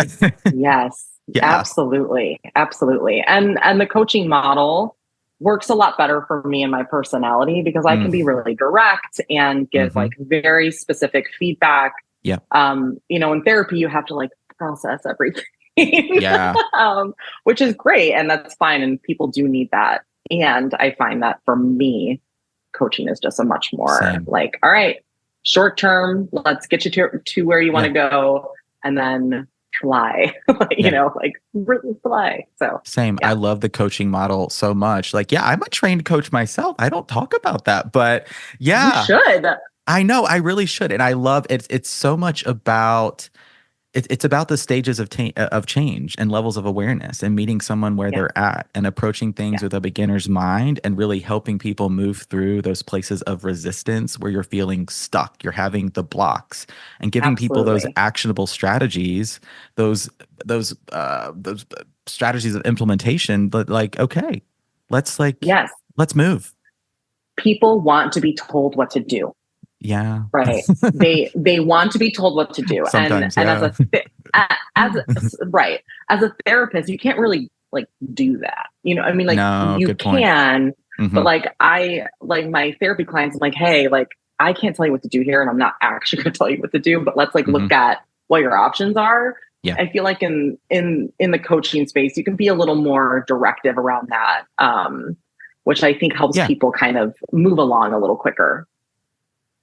Yes, absolutely. Absolutely. And the coaching model works a lot better for me and my personality because I can be really direct and give very specific feedback. Yeah. In therapy, you have to process everything. Yeah. Which is great. And that's fine. And people do need that. And I find that for me, coaching is just a much more all right, short term, let's get you to where you want to go. And then fly, really fly. So same. I love the coaching model so much. I'm a trained coach myself. I don't talk about that, but yeah. You should. I know, I really should. And I love it. It's so much about, it's about the stages of change and levels of awareness and meeting someone where they're at and approaching things with a beginner's mind and really helping people move through those places of resistance where you're feeling stuck, you're having the blocks, and giving people those actionable strategies, those strategies of implementation. But okay, let's move. People want to be told what to do. Yeah. Right. They want to be told what to do. Sometimes, and as a therapist, you can't really do that. No, you can, but my therapy clients, I'm like, hey, I can't tell you what to do here, and I'm not actually going to tell you what to do, but let's look at what your options are. Yeah. I feel like in the coaching space, you can be a little more directive around that, which I think helps people kind of move along a little quicker.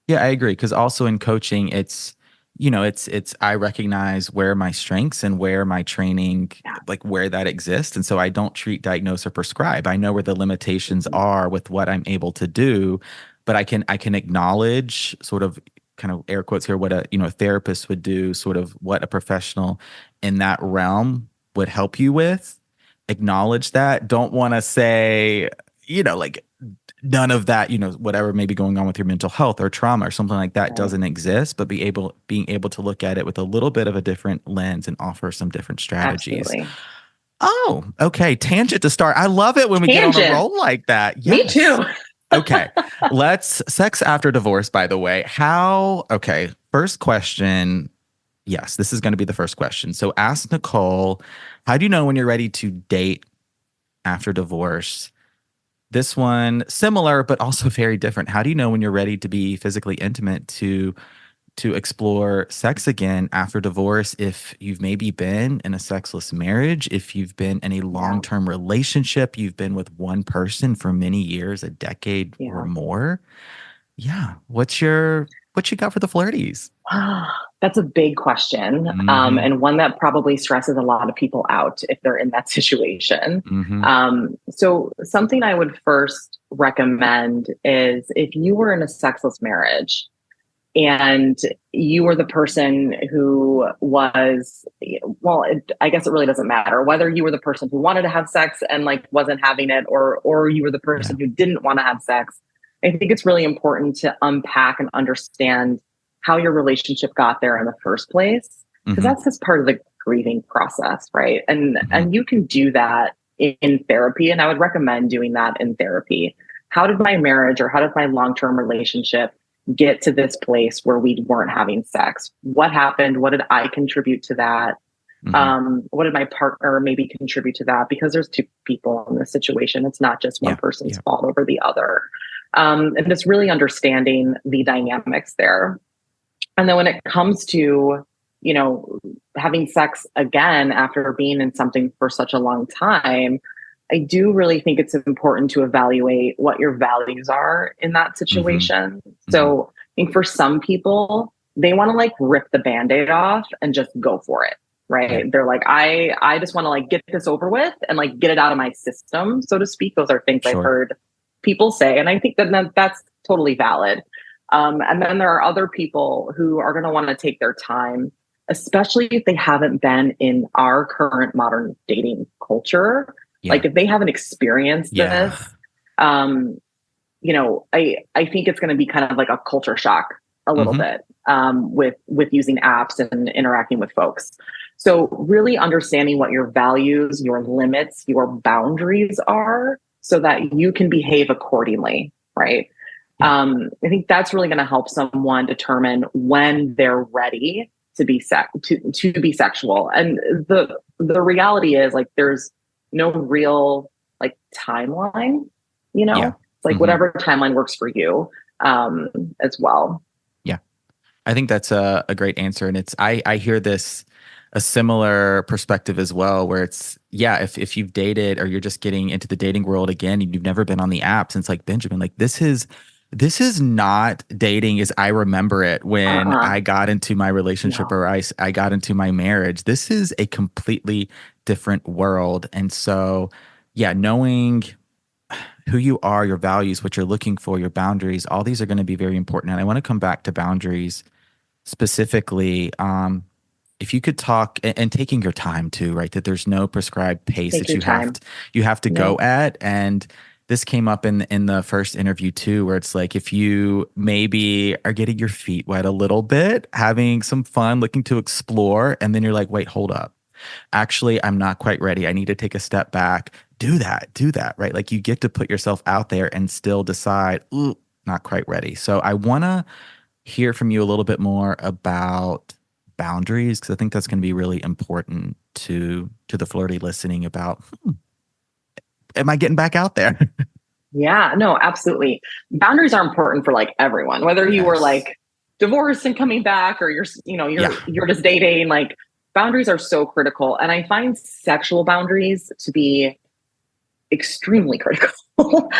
Yeah, I agree. Because also in coaching, it's I recognize where my strengths and where my training, Yeah. like where that exists. And so I don't treat, diagnose, or prescribe. I know where the limitations are with what I'm able to do, but I can acknowledge sort of kind of air quotes here what a therapist would do, sort of what a professional in that realm would help you with. Acknowledge that. Don't want to say, like none of that, whatever may be going on with your mental health or trauma or something like that Right. doesn't exist, but being able to look at it with a little bit of a different lens and offer some different strategies. Absolutely. Oh, okay. Tangent to start. I love it when we get on a Tangent. roll like that. Me Yes. too. Okay. Let's sex after divorce, by the way. Okay. First question. Yes, this is going to be the first question. So ask Nicole, how do you know when you're ready to date after divorce? This one similar, but also very different. How do you know when you're ready to be physically intimate to explore sex again after divorce? If you've maybe been in a sexless marriage, if you've been in a long-term relationship, you've been with one person for many years, a decade or more. Yeah. What you got for the flirties? That's a big question, Mm-hmm. and one that probably stresses a lot of people out if they're in that situation. Mm-hmm. So something I would first recommend is if you were in a sexless marriage and you were the person who was, well, I guess it really doesn't matter whether you were the person who wanted to have sex and like wasn't having it, or you were the person who didn't want to have sex. I think it's really important to unpack and understand how your relationship got there in the first place, because that's just part of the grieving process, right? And you can do that in therapy, and I would recommend doing that in therapy. How did my marriage or how did my long-term relationship get to this place where we weren't having sex? What happened? What did I contribute to that? What did my partner maybe contribute to that? Because there's two people in this situation. It's not just one person's fault over the other. And it's really understanding the dynamics there. And then when it comes to, having sex again after being in something for such a long time, I do really think it's important to evaluate what your values are in that situation. So I think for some people, they want to like rip the Band-Aid off and just go for it, right? Yeah. They're like, I just want to like get this over with and like get it out of my system, so to speak. Those are things I've heard people say. And I think that that's totally valid. And then there are other people who are going to want to take their time, especially if they haven't been in our current modern dating culture. Yeah. Like if they haven't experienced this, I think it's going to be kind of like a culture shock a little bit with using apps and interacting with folks. So really understanding what your values, your limits, your boundaries are so that you can behave accordingly, right? I think that's really going to help someone determine when they're ready to be to be sexual. And the reality is like there's no real like timeline, it's like whatever timeline works for you as well. Yeah, I think that's a great answer. And I hear this a similar perspective as well, where it's if you've dated or you're just getting into the dating world again and you've never been on the apps, and it's like, Benjamin, like this is not dating as I remember it when I got into my relationship or I got into my marriage. This is a completely different world. And so, knowing who you are, your values, what you're looking for, your boundaries, all these are going to be very important. And I want to come back to boundaries specifically. If you could talk and taking your time too, right? That there's no prescribed pace that you have to go at. And this came up in the first interview too, where it's like, if you maybe are getting your feet wet a little bit, having some fun, looking to explore, and then you're like, wait, hold up. Actually, I'm not quite ready. I need to take a step back. Do that, right? Like you get to put yourself out there and still decide, ooh, not quite ready. So I want to hear from you a little bit more about boundaries, because I think that's going to be really important to the flirty listening about, am I getting back out there? Yeah, no, absolutely. Boundaries are important for like everyone, whether you were like divorced and coming back or you're just dating. Like boundaries are so critical. And I find sexual boundaries to be extremely critical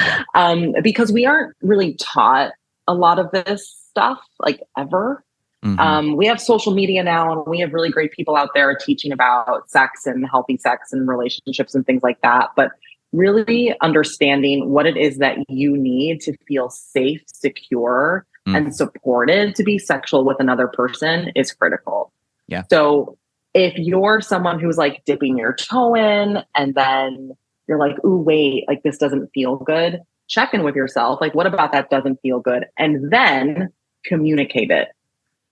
because we aren't really taught a lot of this stuff like ever. Mm-hmm. We have social media now, and we have really great people out there teaching about sex and healthy sex and relationships and things like that. But really understanding what it is that you need to feel safe, secure, and supported to be sexual with another person is critical. Yeah. So if you're someone who's like dipping your toe in and then you're like, ooh, wait, like this doesn't feel good, check in with yourself. Like, what about that doesn't feel good? And then communicate it.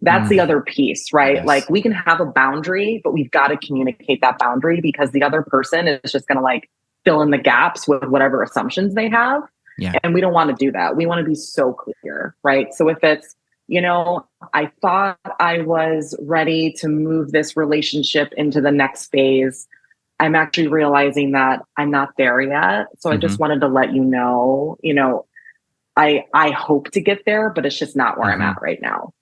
That's the other piece, right? Yes. Like we can have a boundary, but we've got to communicate that boundary, because the other person is just going to like fill in the gaps with whatever assumptions they have. Yeah. And we don't want to do that. We want to be so clear, right? So if it's, you know, I thought I was ready to move this relationship into the next phase, I'm actually realizing that I'm not there yet. So I just wanted to let you know, I hope to get there, but it's just not where I'm at right now.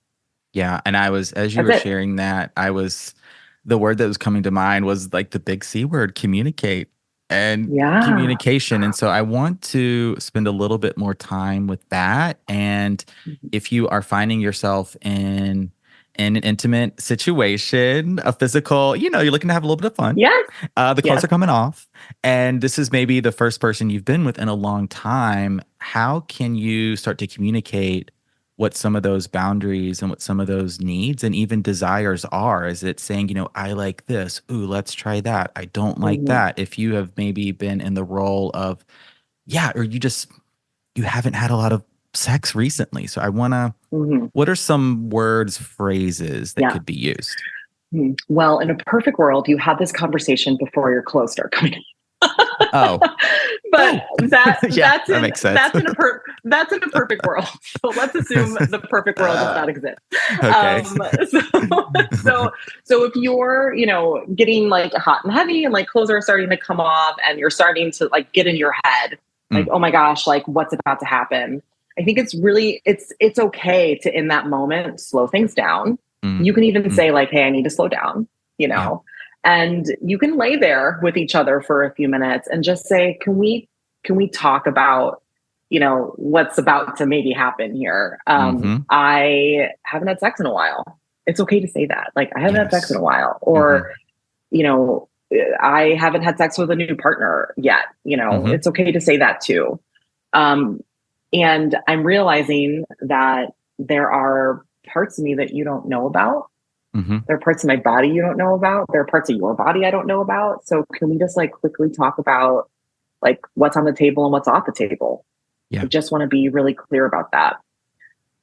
Yeah. And I was, as you were sharing that, the word that was coming to mind was like the big C word, communicate and communication. And so I want to spend a little bit more time with that. And if you are finding yourself in an intimate situation, a physical, you're looking to have a little bit of fun. Yes. The clothes are coming off. And this is maybe the first person you've been with in a long time. How can you start to communicate what some of those boundaries and what some of those needs and even desires are? Is it saying, I like this. Ooh, let's try that. I don't like that. If you have maybe been in the role of, or you haven't had a lot of sex recently. So I want to, what are some words, phrases that could be used? Well, in a perfect world, you have this conversation before your clothes start coming. Oh, but that's that makes sense. That's in a perfect world. So let's assume the perfect world does not exist. Okay. So if you're, getting like hot and heavy and like clothes are starting to come off and you're starting to like get in your head, like, oh my gosh, like what's about to happen? I think it's really, it's okay to, in that moment, slow things down. You can even say like, hey, I need to slow down, and you can lay there with each other for a few minutes and just say, can we talk about, what's about to maybe happen here? I haven't had sex in a while. It's okay to say that. Like, I haven't had sex in a while, or, I haven't had sex with a new partner yet. It's okay to say that too. And I'm realizing that there are parts of me that you don't know about. There are parts of my body you don't know about. There are parts of your body I don't know about. So can we just like quickly talk about like what's on the table and what's off the table? I just want to be really clear about that.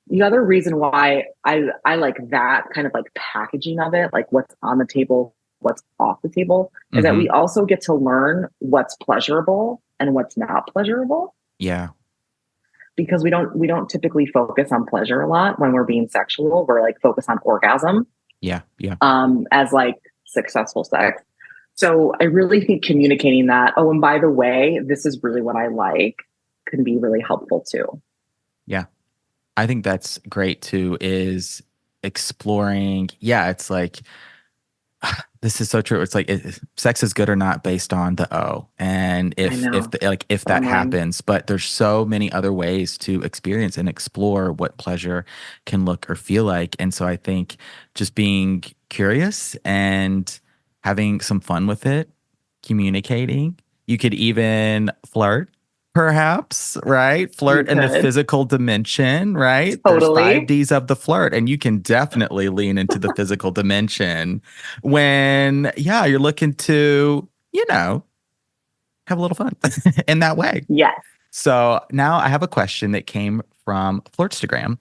The other reason why I like that kind of like packaging of it, like what's on the table, what's off the table, is that we also get to learn what's pleasurable and what's not pleasurable. Yeah. Because we don't typically focus on pleasure a lot when we're being sexual. We're like focused on orgasm. Yeah. As like successful sex. So I really think communicating that, oh, and by the way, this is really what I like, can be really helpful too. Yeah. I think that's great too, is exploring. Yeah. It's like, this is so true. It's like sex is good or not based on the O, and if that happens. But there's so many other ways to experience and explore what pleasure can look or feel like. And so I think just being curious and having some fun with it, communicating. You could even flirt. Perhaps, right? Flirt in the physical dimension, right? Totally. There's 5 Ds of the flirt, and you can definitely lean into the physical dimension when, you're looking to, have a little fun in that way. Yes. So now I have a question that came from Flirtstagram,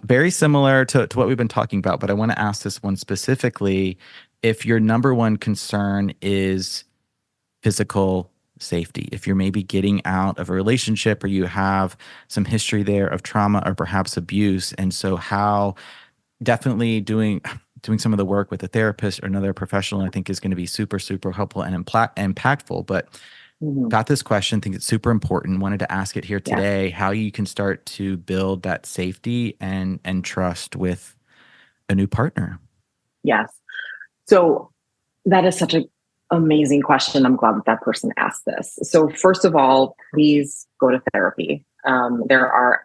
very similar to what we've been talking about, but I want to ask this one specifically. If your number one concern is physical safety, if you're maybe getting out of a relationship or you have some history there of trauma or perhaps abuse, and so how definitely doing some of the work with a therapist or another professional, I think, is going to be super, super helpful and impactful. But got this question, think it's super important, wanted to ask it here today, how you can start to build that safety and trust with a new partner. Yes. So that is such an amazing question. I'm glad that person asked this. So first of all, please go to therapy. There are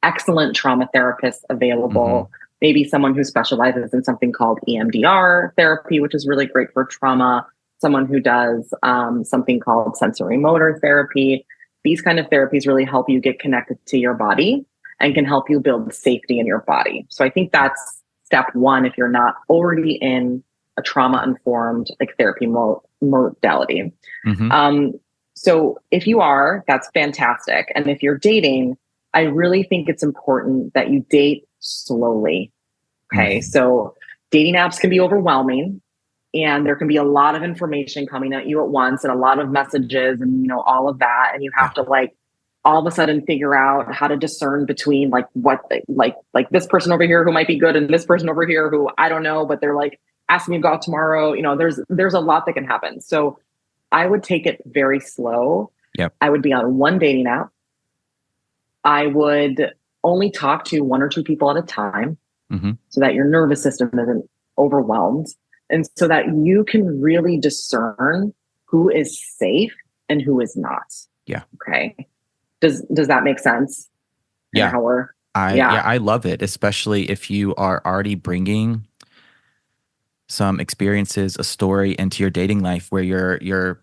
excellent trauma therapists available. Maybe someone who specializes in something called EMDR therapy, which is really great for trauma. Someone who does something called sensory motor therapy. These kind of therapies really help you get connected to your body and can help you build safety in your body. So I think that's step one if you're not already in a trauma-informed like therapy modality. So if you are, that's fantastic. And if you're dating, I really think it's important that you date slowly. Okay. So dating apps can be overwhelming and there can be a lot of information coming at you at once and a lot of messages and, you know, all of that. And you have to like all of a sudden figure out how to discern between like what, like this person over here who might be good and this person over here who I don't know, but they're like asking me to go out tomorrow. You know, there's a lot that can happen. So I would take it very slow. I would be on one dating app. I would only talk to one or two people at a time so that your nervous system isn't overwhelmed and so that you can really discern who is safe and who is not. Okay. Does that make sense? I love it, especially if you are already bringing some experiences, a story into your dating life where your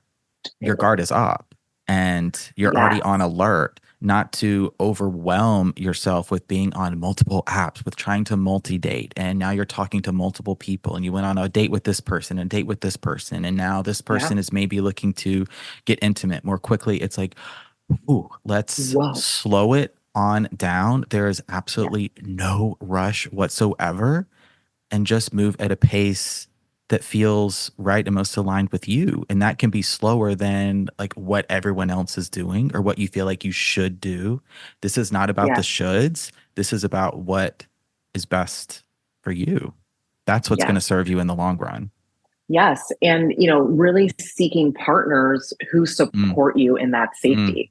guard is up and you're already on alert, not to overwhelm yourself with being on multiple apps, with trying to multi-date. And now you're talking to multiple people and you went on a date with this person and date with this person. And now this person is maybe looking to get intimate more quickly. It's like, ooh, let's slow it on down. There is absolutely no rush whatsoever. And just move at a pace that feels right and most aligned with you. And that can be slower than like what everyone else is doing or what you feel like you should do. This is not about the shoulds. This is about what is best for you. That's what's going to serve you in the long run. Yes. And, you know, really seeking partners who support you in that safety,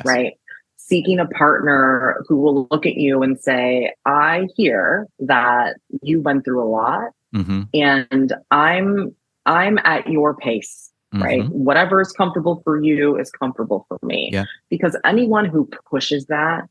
right? Seeking a partner who will look at you and say, I hear that you went through a lot and I'm at your pace, right? Whatever is comfortable for you is comfortable for me. Because anyone who pushes that,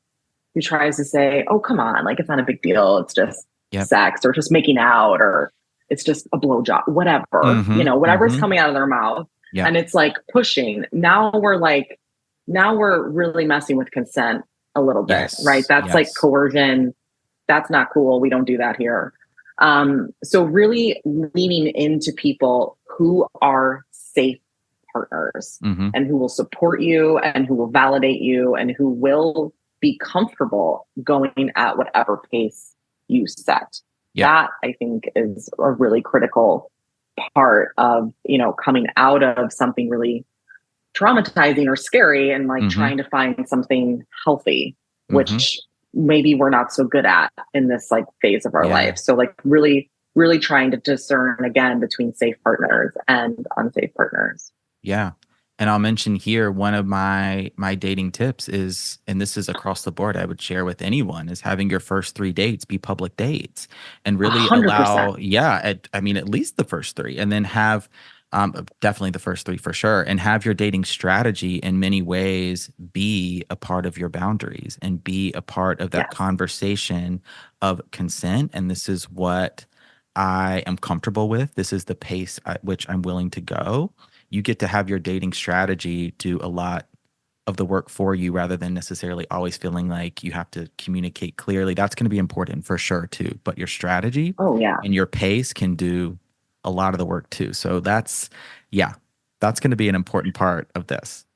who tries to say, oh, come on, like it's not a big deal. It's just sex or just making out or it's just a blowjob, whatever, you know, whatever's coming out of their mouth. And it's like pushing. Now we're really messing with consent a little bit, right? That's like coercion. That's not cool. We don't do that here. So really leaning into people who are safe partners and who will support you and who will validate you and who will be comfortable going at whatever pace you set. That I think is a really critical part of, you know, coming out of something really traumatizing or scary and like trying to find something healthy, which maybe we're not so good at in this like phase of our life. So like really trying to discern again between safe partners and unsafe partners. And I'll mention here, one of my dating tips is, and this is across the board, I would share with anyone, is having your first 3 dates be public dates and really 100%. allow, at least the first 3, and then have definitely the first 3 for sure, and have your dating strategy in many ways be a part of your boundaries and be a part of that conversation of consent. And this is what I am comfortable with. This is the pace at which I'm willing to go. You get to have your dating strategy do a lot of the work for you rather than necessarily always feeling like you have to communicate clearly. That's going to be important for sure too. But your strategy and your pace can do a lot of the work too. So that's going to be an important part of this.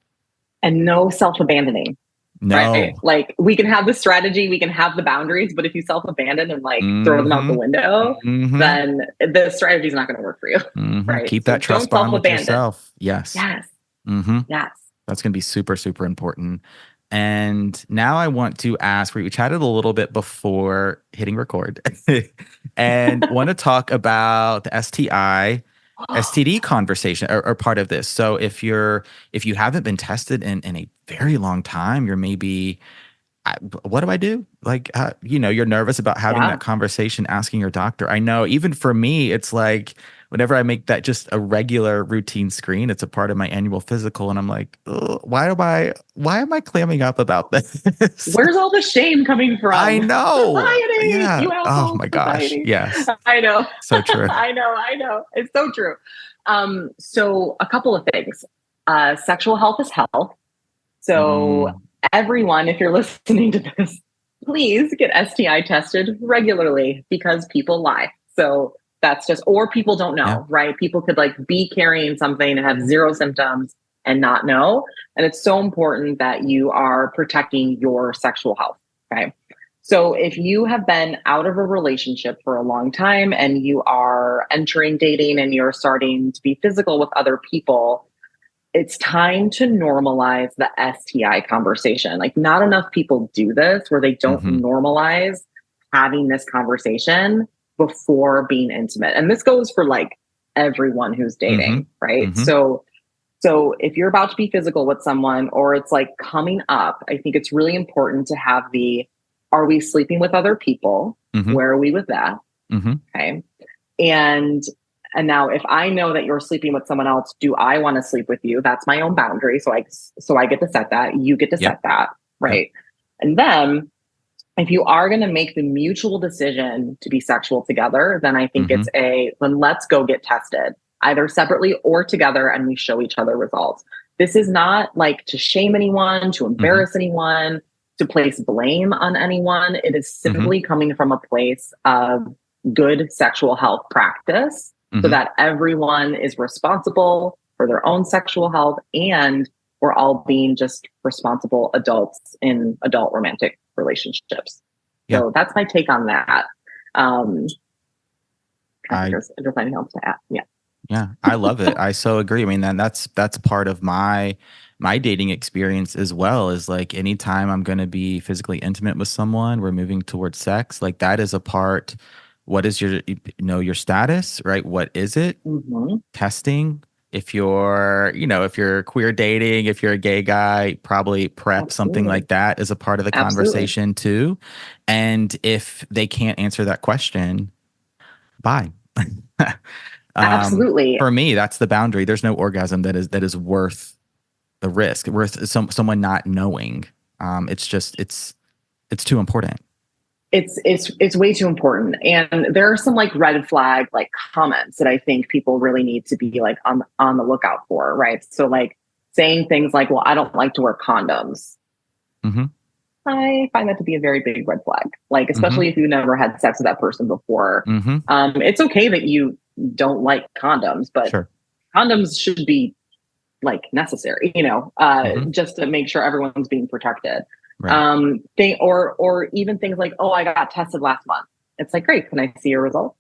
And no self-abandoning. No. Right? Like we can have the strategy, we can have the boundaries, but if you self-abandon and like throw them out the window, then the strategy is not going to work for you. Right? Keep that trust bond with yourself. Yes. Yes. That's going to be super, super important. And now I want to ask, we chatted a little bit before hitting record and want to talk about the STD conversation or part of this. So if you haven't been tested in a very long time, you're maybe what do I do? Like, you're nervous about having Yeah. that conversation, asking your doctor. I know even for me, it's like whenever I make that just a regular routine screen, it's a part of my annual physical. And I'm like, "Ugh, why am I clamming up about this? Where's all the shame coming I from? know. Society, Yeah. you Oh asshole, my gosh. society. Yes. I know. So true. I know. It's so true. So a couple of things. Sexual health is health. So Mm, everyone, if you're listening to this, please get STI tested regularly because people lie. So that's just, or people don't yeah. know, right? People could like be carrying something and have zero symptoms and not know. And it's so important that you are protecting your sexual health. Okay. So if you have been out of a relationship for a long time and you are entering dating and you're starting to be physical with other people, it's time to normalize the STI conversation. Like, not enough people do this where they don't Mm-hmm. normalize having this conversation before being intimate. And this goes for like everyone who's dating, Mm-hmm. right? Mm-hmm. So if you're about to be physical with someone or it's like coming up, I think it's really important to have are we sleeping with other people? Mm-hmm. Where are we with that? Mm-hmm. Okay. And now if I know that you're sleeping with someone else, do I want to sleep with you? That's my own boundary. So I get to set that. You get to Yep. set that. Right. Yep. And then if you are going to make the mutual decision to be sexual together, then I think Mm-hmm. then let's go get tested either separately or together and we show each other results. This is not like to shame anyone, to embarrass anyone, to place blame on anyone. It is simply coming from a place of good sexual health practice so Mm-hmm. that everyone is responsible for their own sexual health and we're all being just responsible adults in adult romantic relationships. Yeah. So that's my take on that. There's anything else to add? Yeah. Yeah, I love it. I so agree. I mean, that's part of my dating experience as well, is like anytime I'm going to be physically intimate with someone, we're moving towards sex, like that is a part. What is your status, right? What is it? Mm-hmm. Testing. If you're queer dating, if you're a gay guy, probably prep, something Absolutely. like that is a part of the Absolutely. conversation too. And if they can't answer that question, bye. Absolutely. For me, that's the boundary. There's no orgasm that is worth the risk, worth someone not knowing. It's too important. It's way too important. And there are some like red flag like comments that I think people really need to be like on the lookout for, right? So like saying things like, well, I don't like to wear condoms. Mm-hmm. I find that to be a very big red flag. Like, especially if you never had sex with that person before. Mm-hmm. It's okay that you don't like condoms, but Sure. condoms should be like necessary, just to make sure everyone's being protected. Right. Or even things like, oh, I got tested last month. It's like, great, can I see your results?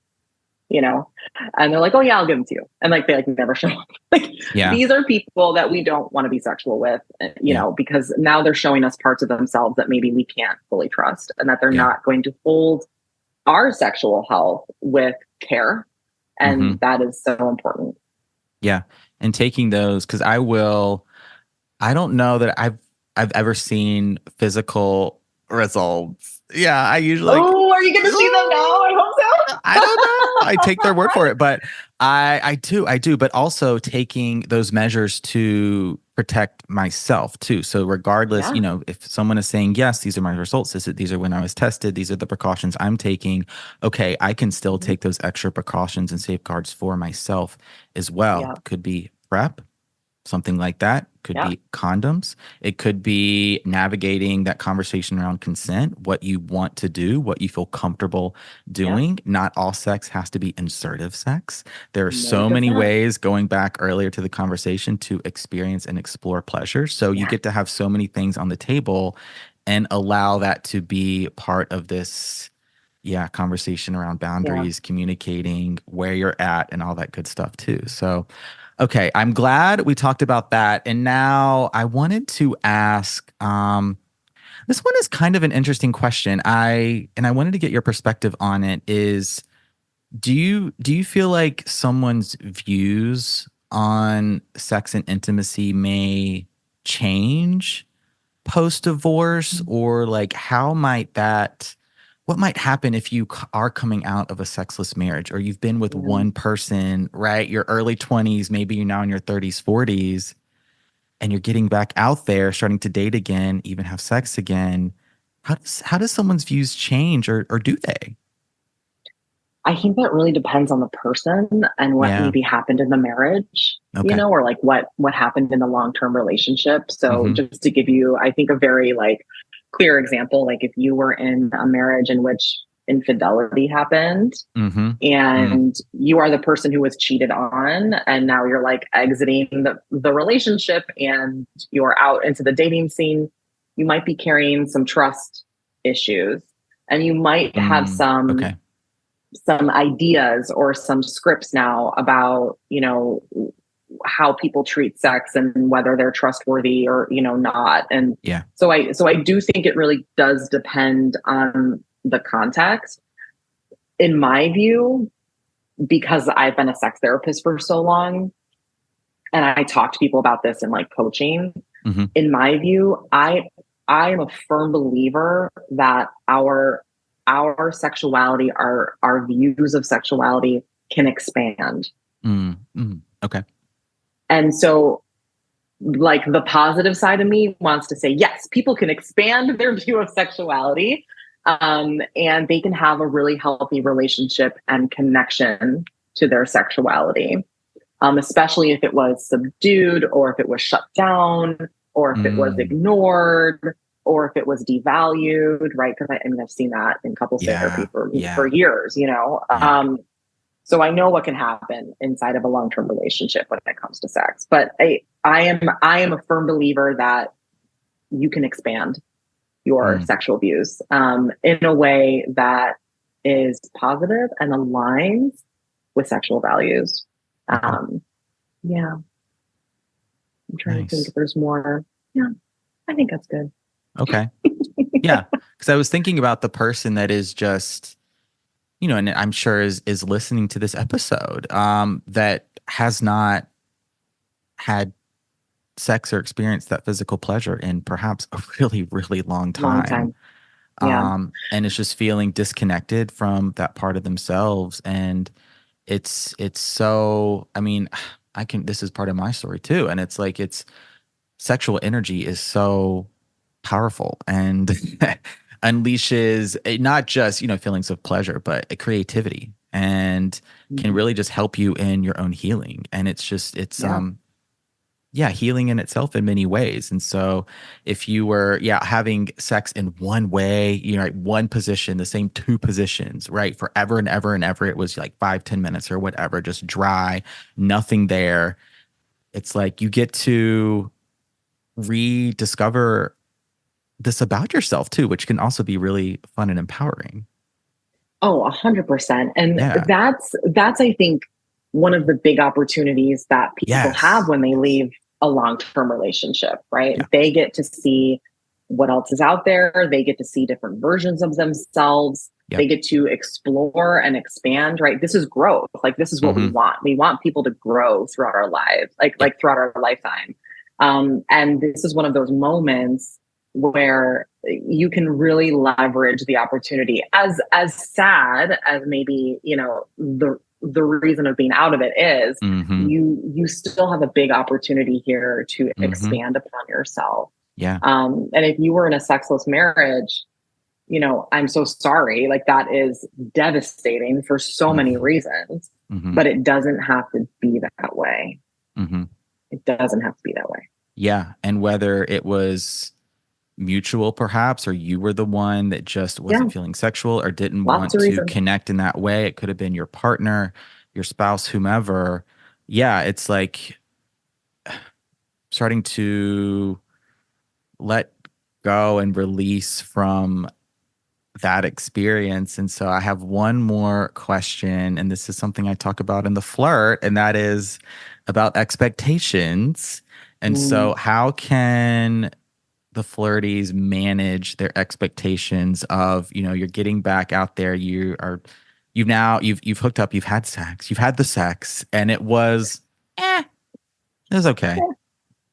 And they're like, oh yeah, I'll give them to you. And like, they like never show up. Like, Yeah. These are people that we don't want to be sexual with, because now they're showing us parts of themselves that maybe we can't fully trust and that they're not going to hold our sexual health with care. And that is so important. Yeah. And taking those, because I don't know that I've ever seen physical results. Yeah, I usually. Oh, are you going to see them now? I hope so. I don't know. I take their word for it, but I do. But also taking those measures to protect myself too. So regardless, if someone is saying, yes, these are my results, these are when I was tested, these are the precautions I'm taking. Okay, I can still take those extra precautions and safeguards for myself as well. Yeah. Could be PrEP. Something like that. Could be condoms. It could be navigating that conversation around consent, what you want to do, what you feel comfortable doing. Not all sex has to be insertive sex. There are so many ways, going back earlier to the conversation, to experience and explore pleasure. So you get to have so many things on the table and allow that to be part of this conversation around boundaries, communicating where you're at and all that good stuff too. So okay, I'm glad we talked about that. And now I wanted to ask, this one is kind of an interesting question. I wanted to get your perspective on it. Is do you feel like someone's views on sex and intimacy may change post divorce, or like what might happen if you are coming out of a sexless marriage, or you've been with one person, right? Your early 20s, maybe you're now in your 30s, 40s, and you're getting back out there, starting to date again, even have sex again. How does someone's views change, or do they? I think that really depends on the person and what Yeah. maybe happened in the marriage, Okay. or like what happened in the long-term relationship. So Mhm. just to give you, I think, a very like clear example, like if you were in a marriage in which infidelity happened Mhm. Mm. and you are the person who was cheated on, and now you're like exiting the relationship and you're out into the dating scene, you might be carrying some trust issues, and you might have Okay. some ideas or some scripts now about, how people treat sex and whether they're trustworthy or, not. And Yeah. so I do think it really does depend on the context. In my view, because I've been a sex therapist for so long and I talk to people about this in like coaching, Mhm. in my view, I am a firm believer that our sexuality, our views of sexuality can expand. Okay. And so like the positive side of me wants to say, yes, people can expand their view of sexuality, and they can have a really healthy relationship and connection to their sexuality, especially if it was subdued or if it was shut down or if it was ignored or if it was devalued, right? Because I mean, I've seen that in couples therapy for years, Yeah. So I know what can happen inside of a long-term relationship when it comes to sex. But I am a firm believer that you can expand your sexual views in a way that is positive and aligns with sexual values. Yeah. I'm trying to think if there's more. Yeah, I think that's good. Okay. Yeah. Because I was thinking about the person that is just, and I'm sure is listening to this episode, that has not had sex or experienced that physical pleasure in perhaps a really, really long Long time. time. Yeah. And it's just feeling disconnected from that part of themselves. And it's so, I mean, this is part of my story too. And it's like, sexual energy is so powerful and unleashes not just, feelings of pleasure, but a creativity, and can really just help you in your own healing. And healing in itself in many ways. And so if you were, having sex in one way, right, one position, the same two positions, right, forever and ever and ever, it was like 5-10 minutes or whatever, just dry, nothing there. It's like you get to rediscover this about yourself too, which can also be really fun and empowering. Oh, 100%. And Yeah. that's, I think, one of the big opportunities that people have when they leave a long-term relationship, right? Yeah. They get to see what else is out there. They get to see different versions of themselves. Yep. They get to explore and expand, right? This is growth. Like, this is what we want. We want people to grow throughout our lives, like throughout our lifetime. And this is one of those moments where you can really leverage the opportunity. As sad as maybe, the reason of being out of it is, you still have a big opportunity here to expand upon yourself. Yeah. And if you were in a sexless marriage, I'm so sorry. Like, that is devastating for so many reasons, but it doesn't have to be that way. It doesn't have to be that way. Yeah. And whether it was mutual perhaps, or you were the one that just wasn't feeling sexual or didn't want to connect in that way, it could have been your partner, your spouse, whomever. Yeah. It's like starting to let go and release from that experience. And so I have one more question, and this is something I talk about in the flirt, and that is about expectations. And so how can the flirties manage their expectations of, you're getting back out there, you've hooked up, you've had the sex, and it was okay.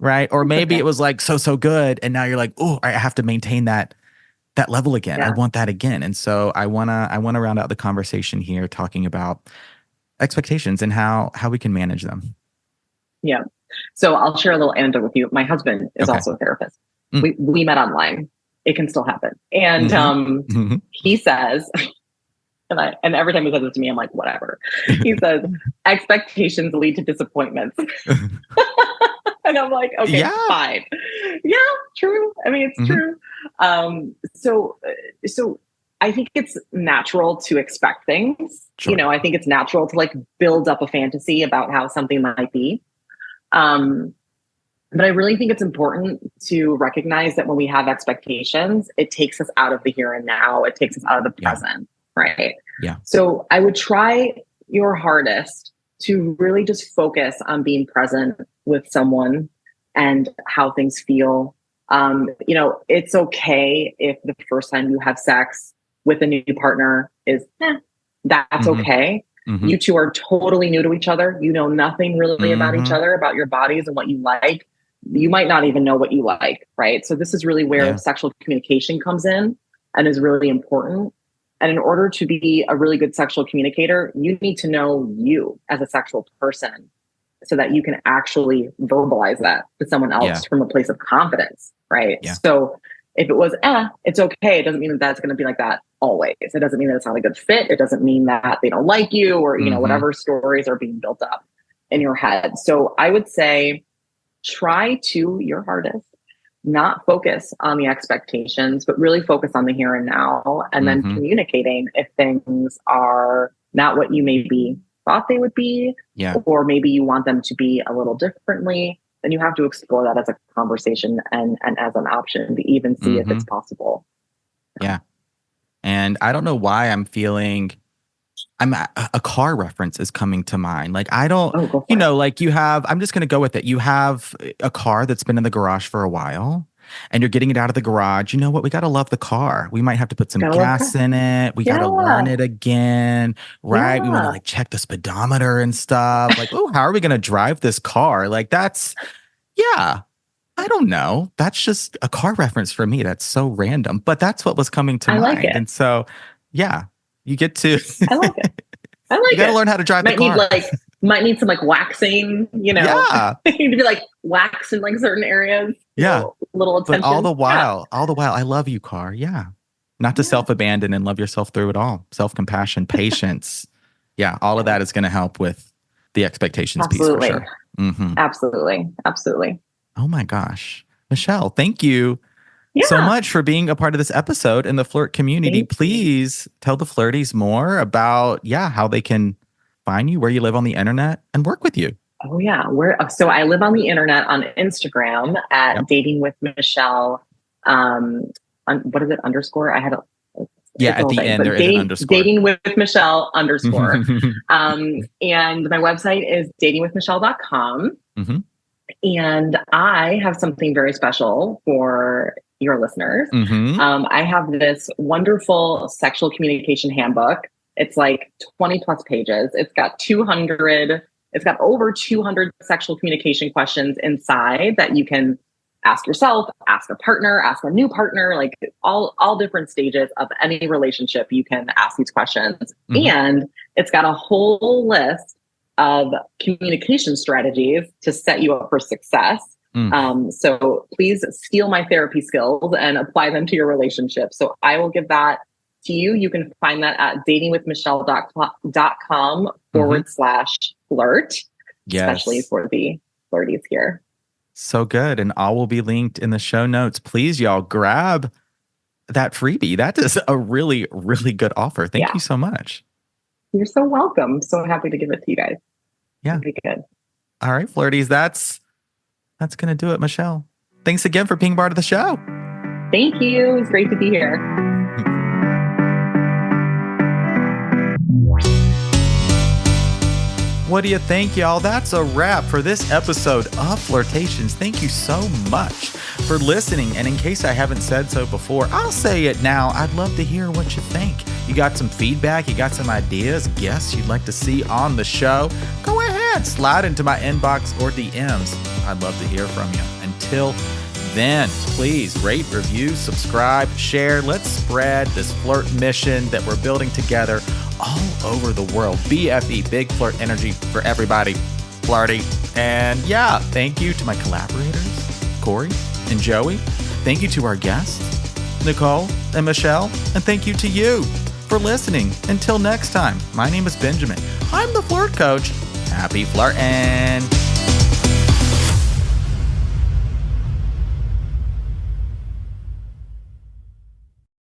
right? Or maybe it was like so good, and now you're like, oh, I have to maintain that level again. Yeah. I want that again. And so I wanna round out the conversation here talking about expectations and how we can manage them. Yeah. So I'll share a little anecdote with you. My husband is also a therapist. We met online. It can still happen. And he says, and every time he says this to me, I'm like, whatever. He says, expectations lead to disappointments. And I'm like, okay, fine. Yeah, true. I mean, it's true. So I think it's natural to expect things. Sure. You know, I think it's natural to like build up a fantasy about how something might be. But I really think it's important to recognize that when we have expectations, it takes us out of the here and now. It takes us out of the present, right? Yeah. So I would try your hardest to really just focus on being present with someone and how things feel. You know, it's okay if the first time you have sex with a new partner is, that's okay. You two are totally new to each other. You know nothing really about each other, about your bodies and what you like. You might not even know what you like, right? So this is really where sexual communication comes in and is really important. And in order to be a really good sexual communicator, you need to know you as a sexual person so that you can actually verbalize that to someone else from a place of confidence, right? Yeah. So if it was, it's okay, it doesn't mean that that's going to be like that always. It doesn't mean that it's not a good fit. It doesn't mean that they don't like you or, you know, whatever stories are being built up in your head. So I would say try to your hardest, not focus on the expectations, but really focus on the here and now, and then communicating if things are not what you maybe thought they would be, or maybe you want them to be a little differently, then you have to explore that as a conversation and as an option to even see if it's possible. Yeah. And I don't know why I'm feeling a car reference is coming to mind. Like, I don't, you know, like you have, I'm just going to go with it. You have a car that's been in the garage for a while and you're getting it out of the garage. You know what? We got to love the car. We might have to put some gas in it. We got to learn it again. Right. We want to like check the speedometer and stuff. Like, oh, how are we going to drive this car? Like that's, I don't know. That's just a car reference for me. That's so random, but that's what was coming to mind. Like it. And so, you get to. I like it. You got to learn how to drive the car. Might need some like waxing, you know. Yeah. You need to be like waxed in like certain areas. Yeah. Little attention. But all the while, I love you, car. Yeah. Not to self-abandon and love yourself through it all. Self-compassion, patience. All of that is going to help with the expectations piece for sure. Absolutely. Oh my gosh. Michelle, thank you so much for being a part of this episode in the Flirt community. Please tell the Flirties more about, how they can find you, where you live on the internet, and work with you. Oh, yeah. So I live on the internet on Instagram at Dating with Michelle. What is it? Underscore? I had a... at the end, there is an underscore. Dating with Michelle underscore. And my website is datingwithmichelle.com. And I have something very special for your listeners. I have this wonderful sexual communication handbook. It's like 20 plus pages. It's got over 200 sexual communication questions inside that you can ask yourself, ask a partner, ask a new partner, like all different stages of any relationship. You can ask these questions. And it's got a whole list of communication strategies to set you up for success. So please steal my therapy skills and apply them to your relationship. So I will give that to you. You can find that at datingwithmichelle.com/flirt, especially for the flirties here. So good. And all will be linked in the show notes. Please, y'all, grab that freebie. That is a really, really good offer. Thank you so much. You're so welcome. So happy to give it to you guys. Yeah. It'll be good. All right, flirties. That's going to do it, Michelle. Thanks again for being part of the show. Thank you. It's great to be here. What do you think, y'all? That's a wrap for this episode of Flirtations. Thank you so much for listening. And in case I haven't said so before, I'll say it now. I'd love to hear what you think. You got some feedback? You got some ideas, guests you'd like to see on the show? Go ahead, slide into my inbox or DMs. I'd love to hear from you. until then, please rate, review, subscribe, share. Let's spread this flirt mission that we're building together all over the world. BFE, Big Flirt Energy for everybody. Flirty. And yeah, thank you to my collaborators, Corey and Joey. Thank you to our guests, Nicole and Michelle. And thank you to you for listening. Until next time, my name is Benjamin. I'm the Flirt Coach. Happy flirting.